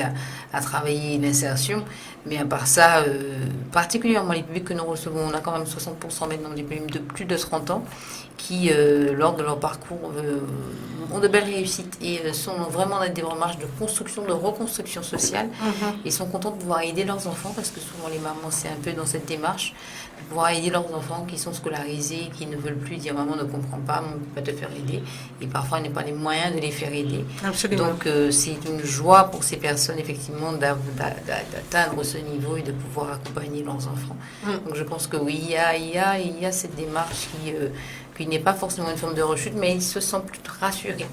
à travailler l'insertion. Mais à part ça, particulièrement les publics que nous recevons, on a quand même 60% maintenant des publics de plus de 30 ans qui, lors de leur parcours, ont de belles réussites et sont vraiment dans des démarches de construction, de reconstruction sociale. Ils sont contents de pouvoir aider leurs enfants parce que souvent les mamans, c'est un peu dans cette démarche, de pouvoir aider leurs enfants qui sont scolarisés, qui ne veulent plus dire maman ne comprend pas, maman ne peut pas te faire aider. Et parfois, on n'a pas les moyens de les faire aider. Absolument. Donc, c'est une joie pour ces personnes, effectivement, d'atteindre ce niveau et de pouvoir accompagner leurs enfants. Donc, je pense que oui, il y a cette démarche qui n'est pas forcément une forme de rechute, mais ils se sentent plus rassurés.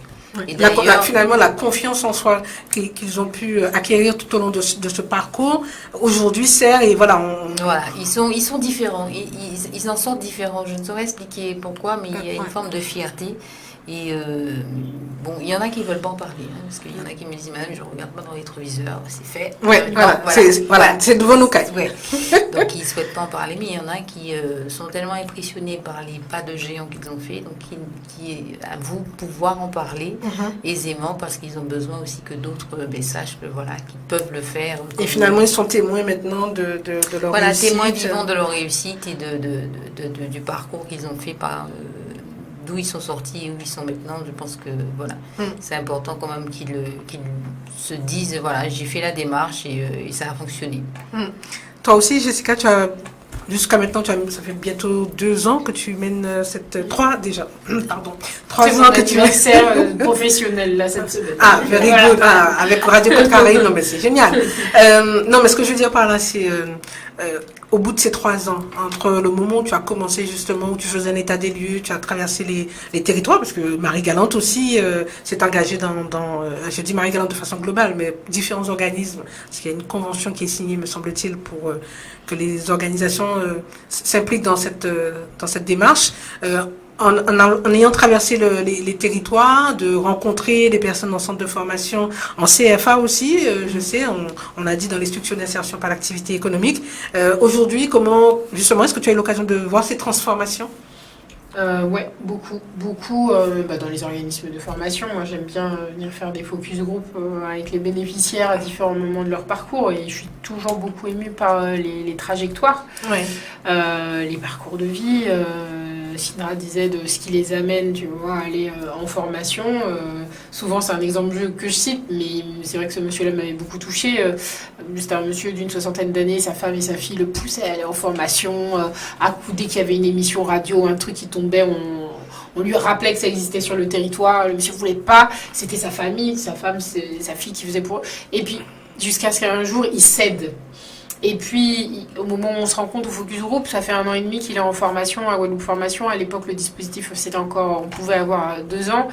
Et finalement, la confiance en soi qu'ils ont pu acquérir tout au long de ce parcours, aujourd'hui sert et voilà. Voilà, ils sont différents, ils en sont différents. Je ne saurais expliquer pourquoi, mais il y a une forme de fierté. Et bon, il y en a qui ne veulent pas en parler, parce qu'il y en a qui me disent, madame, je ne regarde pas dans les rétroviseurs, c'est fait. C'est devant nos cas. Donc, ils ne souhaitent pas en parler, mais il y en a qui sont tellement impressionnés par les pas de géants qu'ils ont fait, donc qui avouent pouvoir en parler aisément, parce qu'ils ont besoin aussi que d'autres sachent qu'ils peuvent le faire. Et finalement, ils sont témoins maintenant de leur réussite. Témoins vivants de leur réussite et du parcours qu'ils ont fait d'où ils sont sortis et où ils sont maintenant. Je pense que voilà, c'est important quand même qu'ils se disent voilà, j'ai fait la démarche et ça a fonctionné. Toi aussi, Jessica, jusqu'à maintenant, ça fait bientôt 2 ans que tu mènes 3 déjà. Pardon. 3 c'est ans mon que tu mènes. anniversaire professionnel là cette semaine. Ah, very good. Ah, avec Radio Côte Caraïbe, non mais c'est génial. Non, mais ce que je veux dire par là, c'est au bout de ces 3 ans, entre le moment où tu as commencé justement, où tu faisais un état des lieux, tu as traversé les territoires, parce que Marie Galante aussi s'est engagée je dis Marie Galante de façon globale, mais différents organismes, parce qu'il y a une convention qui est signée, me semble-t-il, pour que les organisations s'impliquent dans cette démarche. En ayant traversé les territoires, de rencontrer des personnes en centre de formation, en CFA aussi, je sais, on a dit dans les structures d'insertion par l'activité économique. Aujourd'hui, comment, justement, est-ce que tu as eu l'occasion de voir ces transformations ? Ouais, beaucoup dans les organismes de formation. Moi, j'aime bien venir faire des focus group avec les bénéficiaires à différents moments de leur parcours et je suis toujours beaucoup émue par les trajectoires, les parcours de vie. Sindra disait de ce qui les amène, tu vois, à aller en formation. Souvent, c'est un exemple que je cite, mais c'est vrai que ce monsieur-là m'avait beaucoup touchée. C'était un monsieur d'une 60aine d'années, sa femme et sa fille le poussaient à aller en formation. Dès qu'il y avait une émission radio, un truc qui tombait, on lui rappelait que ça existait sur le territoire. Le monsieur ne voulait pas. C'était sa famille, sa femme, sa fille qui faisait pour eux. Et puis, jusqu'à ce qu'un jour, il cède. Et puis, au moment où on se rencontre au Focus Group, ça fait 1 an et demi qu'il est en formation, à Guadeloupe Formation. À l'époque, le dispositif, on pouvait avoir 2 ans.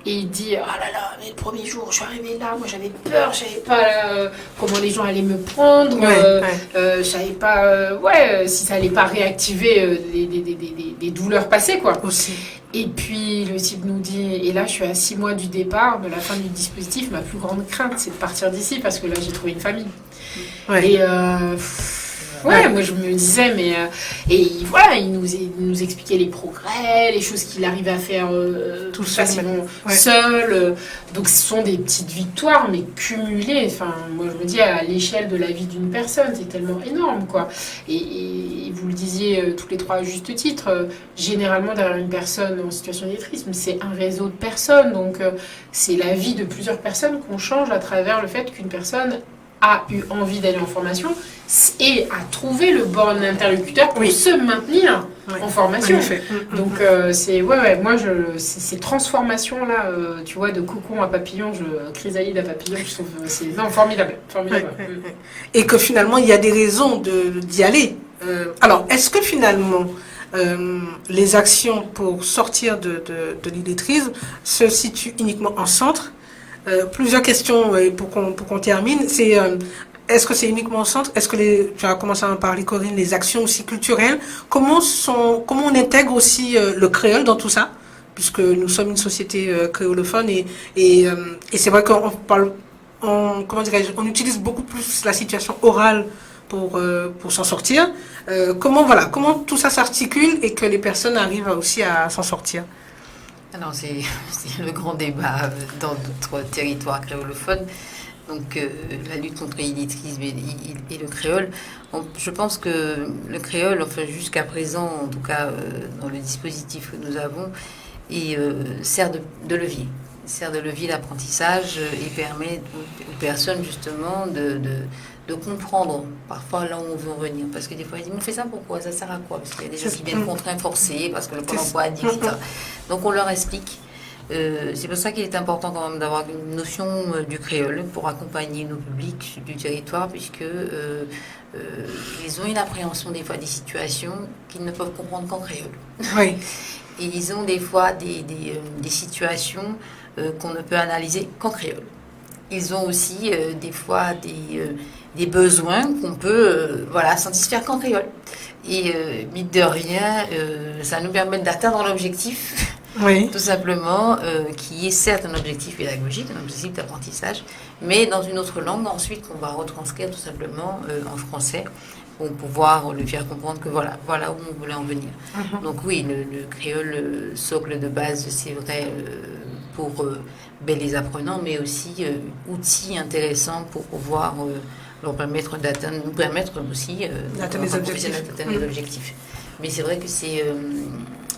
Et il dit, oh là là, mais le premier jour, je suis arrivée là, moi j'avais peur, je savais pas comment les gens allaient me prendre, je savais pas, si ça allait pas réactiver des douleurs passées, quoi. Aussi. Et puis, le type nous dit, et là, je suis à 6 mois du départ, de la fin du dispositif, ma plus grande crainte, c'est de partir d'ici, parce que là, j'ai trouvé une famille. Et moi je me disais, mais et voilà, il nous expliquait les progrès, les choses qu'il arrivait à faire tout facilement seul. Donc ce sont des petites victoires, mais cumulées. Enfin, moi je me dis à l'échelle de la vie d'une personne, c'est tellement énorme, quoi. Et vous le disiez tous les 3 à juste titre, généralement derrière une personne en situation d'illettrisme, c'est un réseau de personnes. Donc c'est la vie de plusieurs personnes qu'on change à travers le fait qu'une personne a eu envie d'aller en formation et a trouvé le bon interlocuteur pour se maintenir en formation. Donc ces transformations-là, tu vois, de cocon à papillon, chrysalide à papillon, je trouve c'est formidable. Et que finalement, il y a des raisons d'y aller. Alors, est-ce que finalement, les actions pour sortir de l'illettrisme se situent uniquement en centre? Plusieurs questions pour qu'on termine. C'est est-ce que c'est uniquement au centre? Est-ce que tu as commencé à en parler, Corinne, les actions aussi culturelles? Comment on intègre aussi le créole dans tout ça? Puisque nous sommes une société créolophone et c'est vrai qu'on parle, on utilise beaucoup plus la situation orale pour s'en sortir. Comment tout ça s'articule et que les personnes arrivent aussi à s'en sortir? Alors, c'est le grand débat dans notre territoire créolophone. Donc, la lutte contre l'illettrisme et le créole. Je pense que le créole, enfin, jusqu'à présent, en tout cas, dans le dispositif que nous avons, sert de levier. Sert de levier d'apprentissage et permet aux personnes, justement, de comprendre parfois là où on veut en venir. Parce que des fois, ils disent, mais on fait ça pourquoi? Ça sert à quoi? Parce qu'il y a des gens qui viennent contraints, forcés, parce que le Pôle emploi a dit, etc. Donc, on leur explique. C'est pour ça qu'il est important quand même d'avoir une notion du créole pour accompagner nos publics du territoire, puisque ils ont une appréhension des fois des situations qu'ils ne peuvent comprendre qu'en créole. Oui. Et ils ont des fois des situations qu'on ne peut analyser qu'en créole. Ils ont aussi des fois des besoins qu'on peut satisfaire qu'en créole. Et mine de rien, ça nous permet d'atteindre l'objectif. Oui. Tout simplement, qui est certes un objectif pédagogique, un objectif d'apprentissage, mais dans une autre langue ensuite qu'on va retranscrire tout simplement en français pour pouvoir le faire comprendre que voilà où on voulait en venir. Donc oui, le créole, socle de base, c'est vrai pour les apprenants, mais aussi outil intéressant pour pouvoir nous permettre aussi d'atteindre les objectifs. Mais c'est vrai que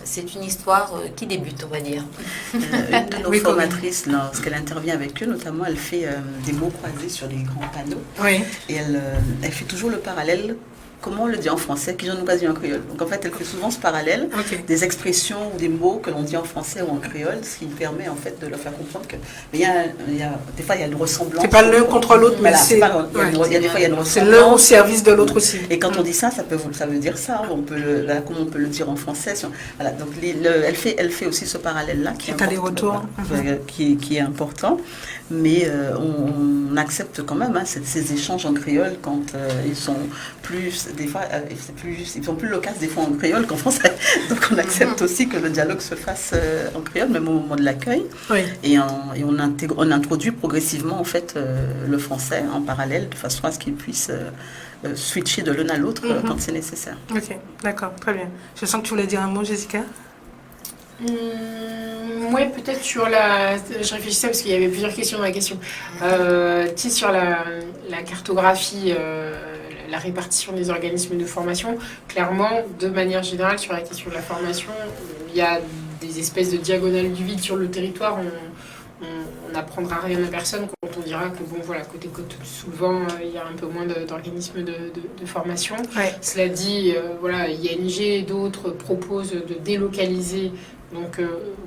C'est une histoire qui débute, on va dire. Une de nos formatrices, lorsqu'elle intervient avec eux, notamment, elle fait des mots croisés sur les grands panneaux. Oui. Et elle fait toujours le parallèle. Comment on le dit en français, qui j'en ai pas dit en créole. Donc en fait, elle fait souvent ce parallèle des expressions ou des mots que l'on dit en français ou en créole, ce qui permet en fait de leur faire comprendre que des fois il y a une ressemblance. C'est pas l'un contre l'autre, mais voilà, c'est des fois il y a une ressemblance. C'est l'un au service de l'autre aussi. Et quand on dit ça, ça veut dire ça. Comment on peut le dire en français. Voilà, donc elle fait aussi ce parallèle là qui est important, qui est important. Mais on accepte quand même ces échanges en créole quand ils sont plus, des fois, ils sont plus loquaces des fois en créole qu'en français. Donc on accepte aussi que le dialogue se fasse en créole, même au moment de l'accueil. Oui. Et on introduit progressivement en fait le français en parallèle de façon à ce qu'ils puissent switcher de l'un à l'autre quand c'est nécessaire. Ok, d'accord, très bien. Je sens que tu voulais dire un mot, Jessica. Oui, peut-être sur je réfléchissais parce qu'il y avait plusieurs questions dans la question. Sur la cartographie, la répartition des organismes de formation, clairement, de manière générale, sur la question de la formation, il y a des espèces de diagonales du vide sur le territoire. On n'apprendra rien à personne quand on dira que, côté Côte-sous-le-Vent, il y a un peu moins d'organismes de formation. Ouais. Cela dit, ING et d'autres proposent de délocaliser. Donc,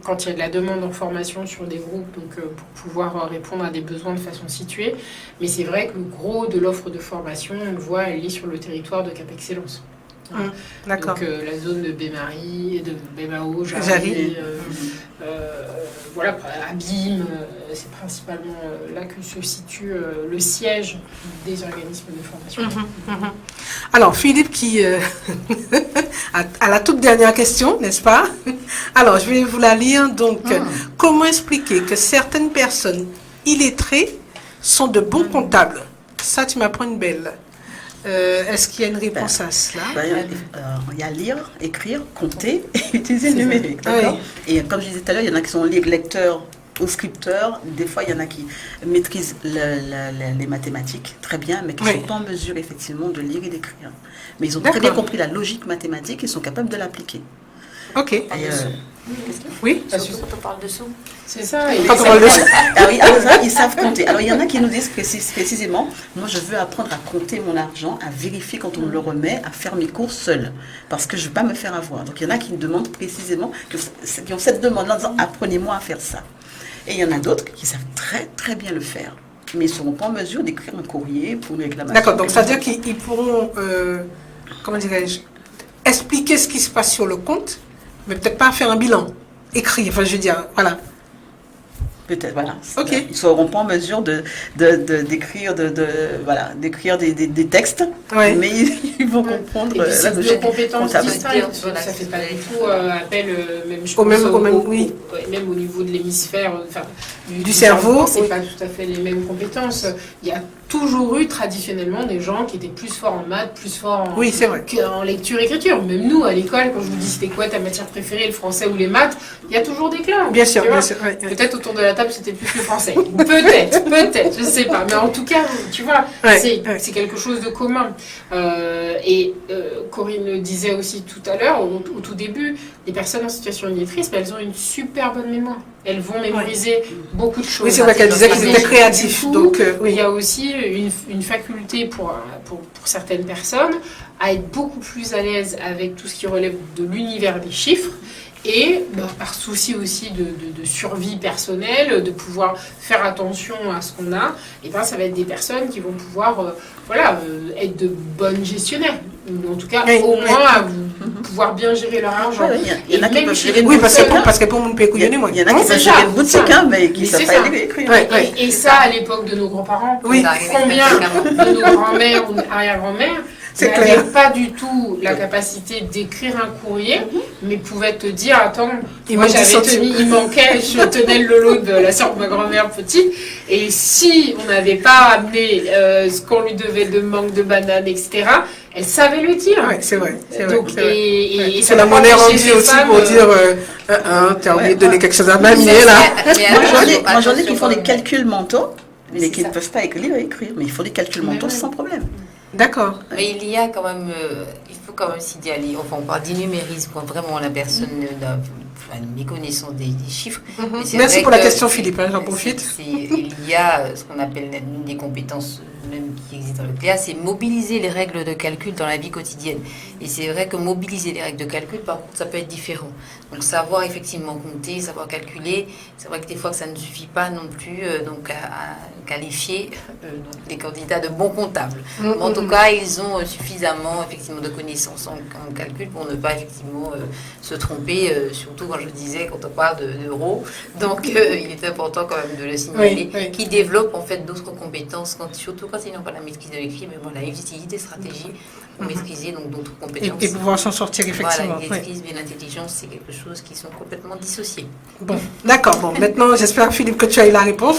quand il y a de la demande en formation sur des groupes, pour pouvoir répondre à des besoins de façon située. Mais c'est vrai que le gros de l'offre de formation, on le voit, elle est sur le territoire de Cap Excellence. D'accord. Donc, la zone de Baie-Marie, de Baie-Mao, Jarry, Abîme, c'est principalement là que se situe le siège des organismes de formation. Alors, Philippe qui à la toute dernière question, n'est-ce pas? Alors, je vais vous la lire. Donc, comment expliquer que certaines personnes illettrées sont de bons comptables? Ça, tu m'apprends une belle. Est-ce qu'il y a une réponse à cela? Il y a lire, écrire, compter et utiliser le numérique. D'accord. Et comme je disais tout à l'heure, il y en a qui sont lecteurs ou scripteurs. Des fois, il y en a qui maîtrisent les mathématiques très bien, mais qui ne sont pas en mesure effectivement de lire et d'écrire. Mais ils ont très bien compris la logique mathématique et sont capables de l'appliquer. Ok. Oui, surtout quand on parle de sous. C'est ça. Quand on parle de sous. Ils savent compter. Alors, il y en a qui nous disent précisément, moi, je veux apprendre à compter mon argent, à vérifier quand on me le remet, à faire mes courses seule, parce que je ne veux pas me faire avoir. Donc, il y en a qui me demandent précisément, qui ont cette demande-là en disant, apprenez-moi à faire ça. Et il y en a d'autres qui savent très, très bien le faire, mais ils ne seront pas en mesure d'écrire un courrier pour une réclamation. D'accord, donc ça veut dire qu'ils pourront, comment dirais-je, expliquer ce qui se passe sur le compte, mais peut-être pas faire un bilan, écrit, enfin je veux dire, voilà. Peut-être, voilà. Ok. Ils ne seront pas en mesure d'écrire des textes, mais ils vont comprendre la logique compétences distinctes. Ça ne fait pas du tout appel, même au niveau de l'hémisphère du cerveau, ce n'est pas tout à fait les mêmes compétences. Il y a toujours eu traditionnellement des gens qui étaient plus forts en maths, plus forts en lecture-écriture. Même nous, à l'école, quand je vous dis c'était quoi ta matière préférée, le français ou les maths, il y a toujours des clans. Bien sûr. Peut-être autour de la table, c'était plus le français. Peut-être, je ne sais pas. Mais en tout cas, tu vois, c'est quelque chose de commun. Corinne le disait aussi tout à l'heure, au tout début, les personnes en situation d'illettrisme, elles ont une super bonne mémoire. Elles vont mémoriser beaucoup de choses. Oui, c'est vrai qu'elle disait qu'ils étaient créatifs. Donc, il y a aussi une faculté pour certaines personnes à être beaucoup plus à l'aise avec tout ce qui relève de l'univers des chiffres. Et par souci aussi de survie personnelle, de pouvoir faire attention à ce qu'on a, et ça va être des personnes qui vont pouvoir être de bonnes gestionnaires. Ou en tout cas, au moins, pouvoir bien gérer leur argent. Il y en a qui peuvent gérer une boutique. Parce que pour mon pécou, il y en a qui peuvent gérer une boutique, mais qui ne savent pas écrire. Et ça, à l'époque de nos grands-parents, combien de nos grands-mères ou arrière-grand-mères n'avaient pas du tout la capacité d'écrire un courrier, mais pouvaient te dire, attends, moi il manquait, je tenais le lot de la sœur de ma grand-mère petite, et si on n'avait pas amené ce qu'on lui devait de manque de bananes, etc., elle savait le dire. Oui, c'est vrai. C'est la monnaie rendue aussi pour dire t'as oublié de donner quelque chose à mamie, là. Moi, j'en ai qui font des calculs mentaux, mais qui ne peuvent pas écrire, mais il faut des calculs mentaux sans problème. D'accord. Mais il y a quand même, il faut faut quand même signaler, enfin on parle d'innumérisme quand vraiment la personne n'a une méconnaissance des chiffres. Merci pour la question Philippe, j'en profite. Il y a ce qu'on appelle une des compétences même qui existent dans le CLEA, c'est mobiliser les règles de calcul dans la vie quotidienne. Et c'est vrai que mobiliser les règles de calcul, par contre, ça peut être différent. Donc savoir effectivement compter, savoir calculer, c'est vrai que des fois que ça ne suffit pas non plus à qualifier les candidats de bons comptables. Mais en tout cas, ils ont suffisamment effectivement de connaissances en calcul pour ne pas effectivement se tromper, surtout quand je disais quand on parle d'euros. Donc il est important quand même de le signaler, qu'ils développent en fait d'autres compétences, surtout quand ils n'ont pas la maîtrise de l'écrit, mais voilà, ils utilisent des stratégies pour maîtriser donc d'autres compétences. Et pouvoir s'en sortir effectivement. Voilà, l'électrisme et l'intelligence, c'est quelque chose qui sont complètement dissociés. Bon, d'accord. Bon, maintenant, j'espère, Philippe, que tu as eu la réponse.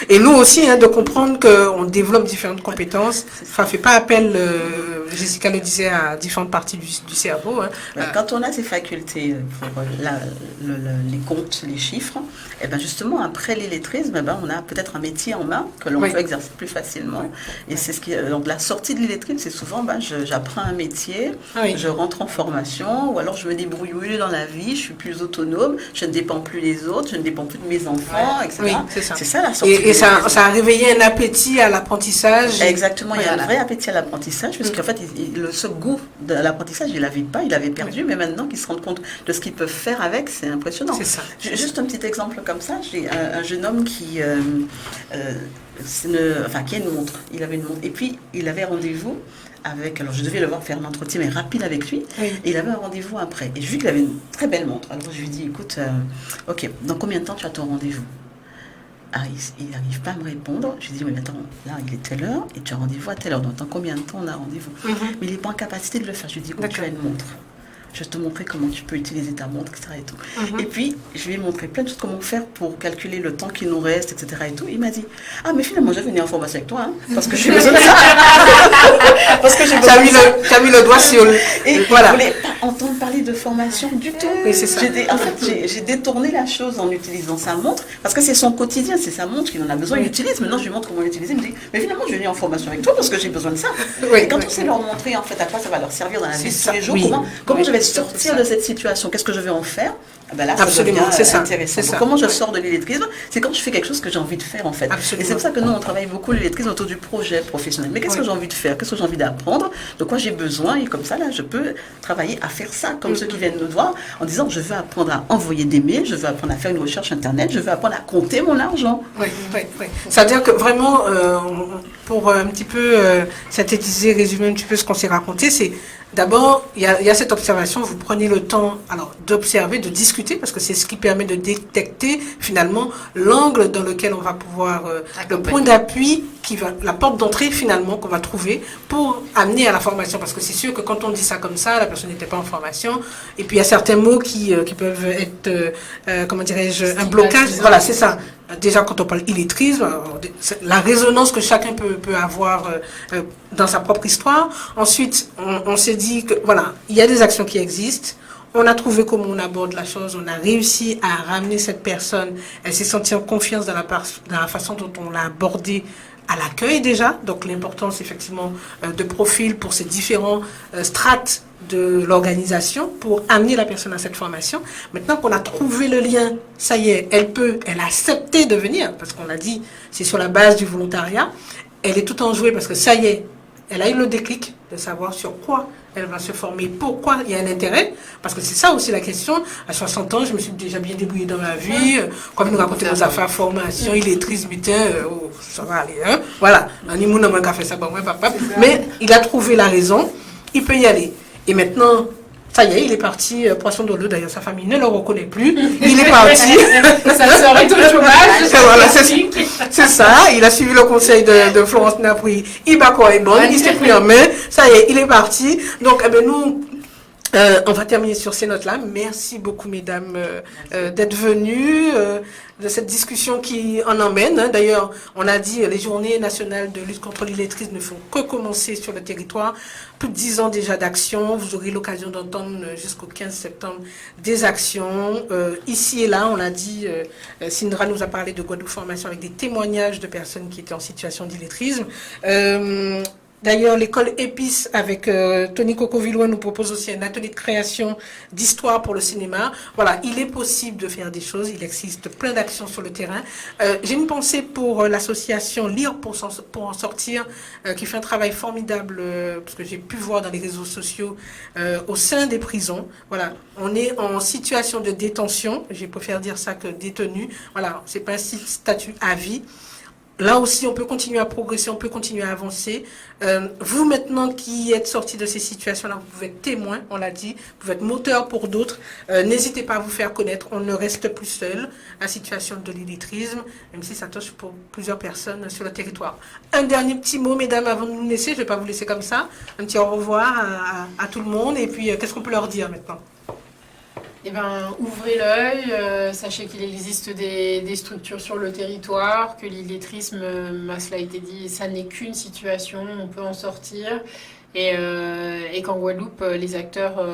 Et nous aussi, de comprendre qu'on développe différentes compétences. Ça ne fait pas appel, Jessica le disait, à différentes parties du cerveau. Quand on a ces facultés pour les comptes, les chiffres, et ben justement, après l'illettrisme, on a peut-être un métier en main que l'on peut exercer plus facilement. Et c'est ce qui, donc la sortie de l'illettrisme, c'est souvent, j'apprends un métier, je rentre en formation, ou alors je me débrouille mieux dans la vie, je suis plus autonome, je ne dépends plus des autres, je ne dépends plus de mes enfants, etc. Oui, c'est ça. C'est ça la sortie. Et ça a réveillé un appétit à l'apprentissage. Exactement, il y a un vrai appétit à l'apprentissage, parce qu'en fait, ce goût de l'apprentissage, il l'avait pas, il avait perdu, mais maintenant qu'ils se rendent compte de ce qu'ils peuvent faire avec, c'est impressionnant. C'est ça. Juste un petit exemple comme ça, j'ai un jeune homme qui a une montre. Il avait une montre. Et puis, il avait rendez-vous avec... Alors, je devais le voir faire un entretien, mais rapide avec lui. Et il avait un rendez-vous après. Et j'ai vu qu'il avait une très belle montre. Alors, je lui ai dit, écoute, ok, dans combien de temps tu as ton rendez-vous? Il n'arrive pas à me répondre. Je lui dis, mais attends, là, il est telle heure et tu as rendez-vous à telle heure. Donc, dans combien de temps on a rendez-vous? Mais il n'est pas en capacité de le faire. Je lui dis, écoute, tu as une montre. Je vais te montrer comment tu peux utiliser ta montre, etc. Et, tout. Et puis, je lui ai montré plein de choses, comment faire pour calculer le temps qui nous reste, etc. Et tout. Il m'a dit, mais finalement, je vais venir en formation avec toi, parce que j'ai besoin de ça. Parce que j'ai besoin de ça. Tu as mis le doigt sur le... Et voilà. Je ne voulais pas entendre parler de formation du tout. Oui, c'est ça. En fait, j'ai détourné la chose en utilisant sa montre, parce que c'est son quotidien, c'est sa montre qu'il en a besoin, il l'utilise. Maintenant, je lui montre comment l'utiliser. Il me dit, mais finalement, je vais venir en formation avec toi, parce que j'ai besoin de ça. Et quand on sait leur montrer, en fait, à quoi ça va leur servir dans la vie de tous les jours, comment je vais sortir de cette situation, qu'est-ce que je vais en faire? Là, absolument, c'est intéressant. ça. Comment je sors de l'illettrisme? C'est quand je fais quelque chose que j'ai envie de faire, en fait. Absolument. Et c'est pour ça que nous, on travaille beaucoup l'illettrisme autour du projet professionnel. Mais qu'est-ce que j'ai envie de faire? Qu'est-ce que j'ai envie d'apprendre? De quoi j'ai besoin? Et comme ça, là, je peux travailler à faire ça, comme ceux qui viennent nous voir, en disant, je veux apprendre à envoyer des mails, je veux apprendre à faire une recherche Internet, je veux apprendre à compter mon argent. Oui. C'est-à-dire que vraiment, pour un petit peu synthétiser, résumer un petit peu ce qu'on s'est raconté, c'est d'abord, il y a cette observation, vous prenez le temps d'observer, de discuter, parce que c'est ce qui permet de détecter finalement l'angle dans lequel on va pouvoir, le point d'appui, la porte d'entrée finalement qu'on va trouver pour amener à la formation. Parce que c'est sûr que quand on dit ça comme ça, la personne n'était pas en formation, et puis il y a certains mots qui peuvent être, comment dirais-je, un blocage. Voilà, c'est ça. Déjà, quand on parle illettrisme, la résonance que chacun peut avoir dans sa propre histoire. Ensuite, on s'est dit que, voilà, il y a des actions qui existent. On a trouvé comment on aborde la chose. On a réussi à ramener cette personne. Elle s'est sentie en confiance dans la façon dont on l'a abordée à l'accueil déjà. Donc, l'importance, effectivement, de profil pour ces différents strates de l'organisation pour amener la personne à cette formation. Maintenant qu'on a trouvé le lien, ça y est, elle a accepté de venir, parce qu'on a dit, c'est sur la base du volontariat. Elle est tout enjouée parce que ça y est, elle a eu le déclic de savoir sur quoi elle va se former, pourquoi il y a un intérêt, parce que c'est ça aussi la question. À 60 ans, je me suis déjà bien débrouillée dans ma vie, comme nous racontez nos affaires, formation, illetrisme, ça va aller, hein. Voilà, on n'a fait ça, mais il a trouvé la raison, il peut y aller. Et maintenant, ça y est, il est parti, poisson dans l'eau, d'ailleurs sa famille ne le reconnaît plus, il est parti. Ça serait tout le chômage. Voilà, c'est ça, il a suivi le conseil de Florence Napri, il est bon, il s'est pris en main, ça y est, il est parti. Donc, nous, on va terminer sur ces notes-là. Merci beaucoup, mesdames, d'être venues, de cette discussion qui en emmène. Hein. D'ailleurs, on a dit les journées nationales de lutte contre l'illettrisme ne font que commencer sur le territoire. Plus de 10 ans déjà d'action. Vous aurez l'occasion d'entendre jusqu'au 15 septembre des actions. Ici et là, on a dit, Sindra nous a parlé de Guadeloupe Formation avec des témoignages de personnes qui étaient en situation d'illettrisme. D'ailleurs, l'école Épice avec Tony Coco-Villois nous propose aussi un atelier de création d'histoire pour le cinéma. Voilà, il est possible de faire des choses. Il existe plein d'actions sur le terrain. J'ai une pensée pour l'association Lire pour en sortir, qui fait un travail formidable, parce que j'ai pu voir dans les réseaux sociaux, au sein des prisons. Voilà, on est en situation de détention. Je préfère dire ça que détenu. Voilà, c'est pas un statut à vie. Là aussi, on peut continuer à progresser, on peut continuer à avancer. Vous, maintenant, qui êtes sortis de ces situations-là, vous pouvez être témoin, on l'a dit, vous pouvez être moteur pour d'autres. N'hésitez pas à vous faire connaître, on ne reste plus seul. La situation de l'illettrisme, même si ça touche pour plusieurs personnes sur le territoire. Un dernier petit mot, mesdames, avant de nous laisser, je ne vais pas vous laisser comme ça. Un petit au revoir à tout le monde. Et puis, qu'est-ce qu'on peut leur dire maintenant ? Eh ben, ouvrez l'œil, sachez qu'il existe des structures sur le territoire, que l'illettrisme, cela a été dit, ça n'est qu'une situation, on peut en sortir. Et qu'en Guadeloupe, les acteurs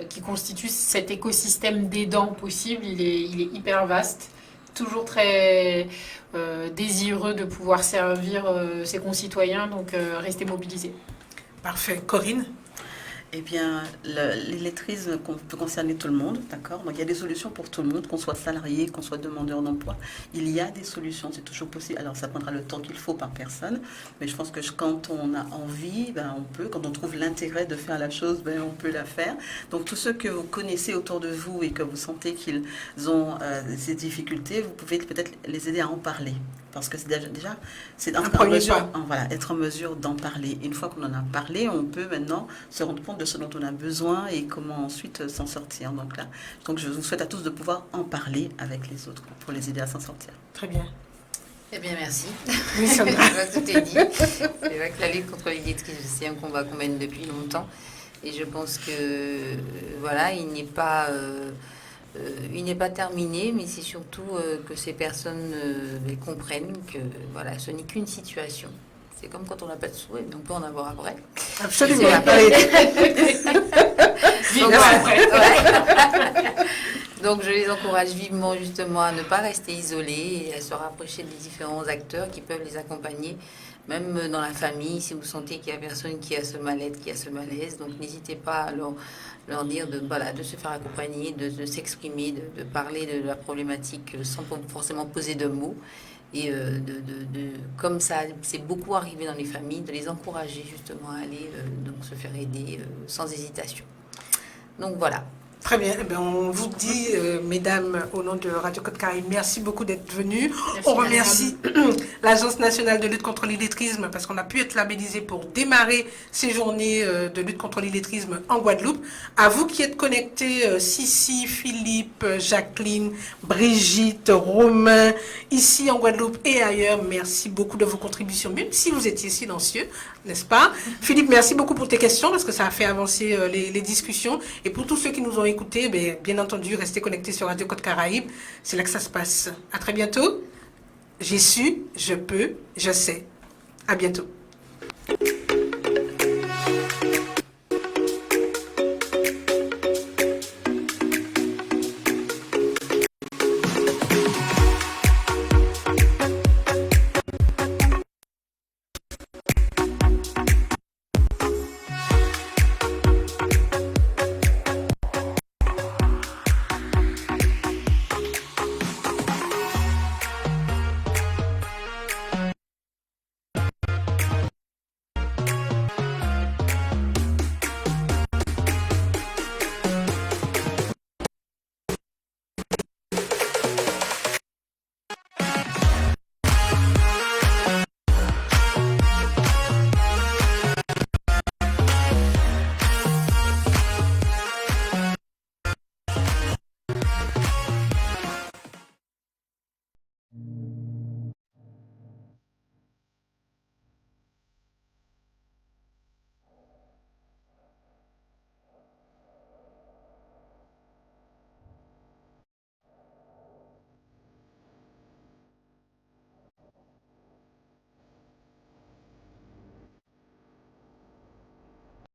qui constituent cet écosystème d'aidants possible, il est hyper vaste, toujours très désireux de pouvoir servir ses concitoyens, donc restez mobilisés. Parfait. Corinne ? Eh bien, l'illettrisme peut concerner tout le monde, d'accord ? Donc, il y a des solutions pour tout le monde, qu'on soit salarié, qu'on soit demandeur d'emploi. Il y a des solutions, c'est toujours possible. Alors, ça prendra le temps qu'il faut par personne, mais je pense que quand on a envie, on peut. Quand on trouve l'intérêt de faire la chose, on peut la faire. Donc, tous ceux que vous connaissez autour de vous et que vous sentez qu'ils ont ces difficultés, vous pouvez peut-être les aider à en parler. Parce que c'est déjà c'est être en mesure d'en parler. Une fois qu'on en a parlé, on peut maintenant se rendre compte de ce dont on a besoin et comment ensuite s'en sortir. Donc je vous souhaite à tous de pouvoir en parler avec les autres pour les aider à s'en sortir. Très bien. Eh bien, merci. Oui, ça va. Tout est dit. C'est vrai que la lutte contre l'illettrisme, c'est un combat qu'on mène depuis longtemps. Et je pense que, voilà, il n'est pas terminé, mais c'est surtout que ces personnes comprennent que voilà, ce n'est qu'une situation. C'est comme quand on n'a pas de sous, mais on peut en avoir après. Absolument. Donc je les encourage vivement justement à ne pas rester isolés et à se rapprocher des différents acteurs qui peuvent les accompagner, même dans la famille, si vous sentez qu'il y a personne qui a ce mal-être, qui a ce malaise. Donc n'hésitez pas à leur dire de se faire accompagner, de s'exprimer, de parler de la problématique sans forcément poser de mots. Et comme ça, c'est beaucoup arrivé dans les familles, de les encourager justement à aller donc se faire aider sans hésitation. Donc voilà. Très bien. On vous dit, mesdames, au nom de Radio Côte Caraïbe, merci beaucoup d'être venues. On remercie l'Agence nationale de lutte contre l'illettrisme parce qu'on a pu être labellisé pour démarrer ces journées de lutte contre l'illettrisme en Guadeloupe. À vous qui êtes connectés, Sissi, Philippe, Jacqueline, Brigitte, Romain, ici en Guadeloupe et ailleurs, merci beaucoup de vos contributions, même si vous étiez silencieux, n'est-ce pas? Philippe, merci beaucoup pour tes questions parce que ça a fait avancer les discussions. Et pour tous ceux qui nous ont écoutés, bien entendu, restez connectés sur Radio Côte Caraïbe. C'est là que ça se passe. À très bientôt. J'ai su, je peux, je sais. À bientôt.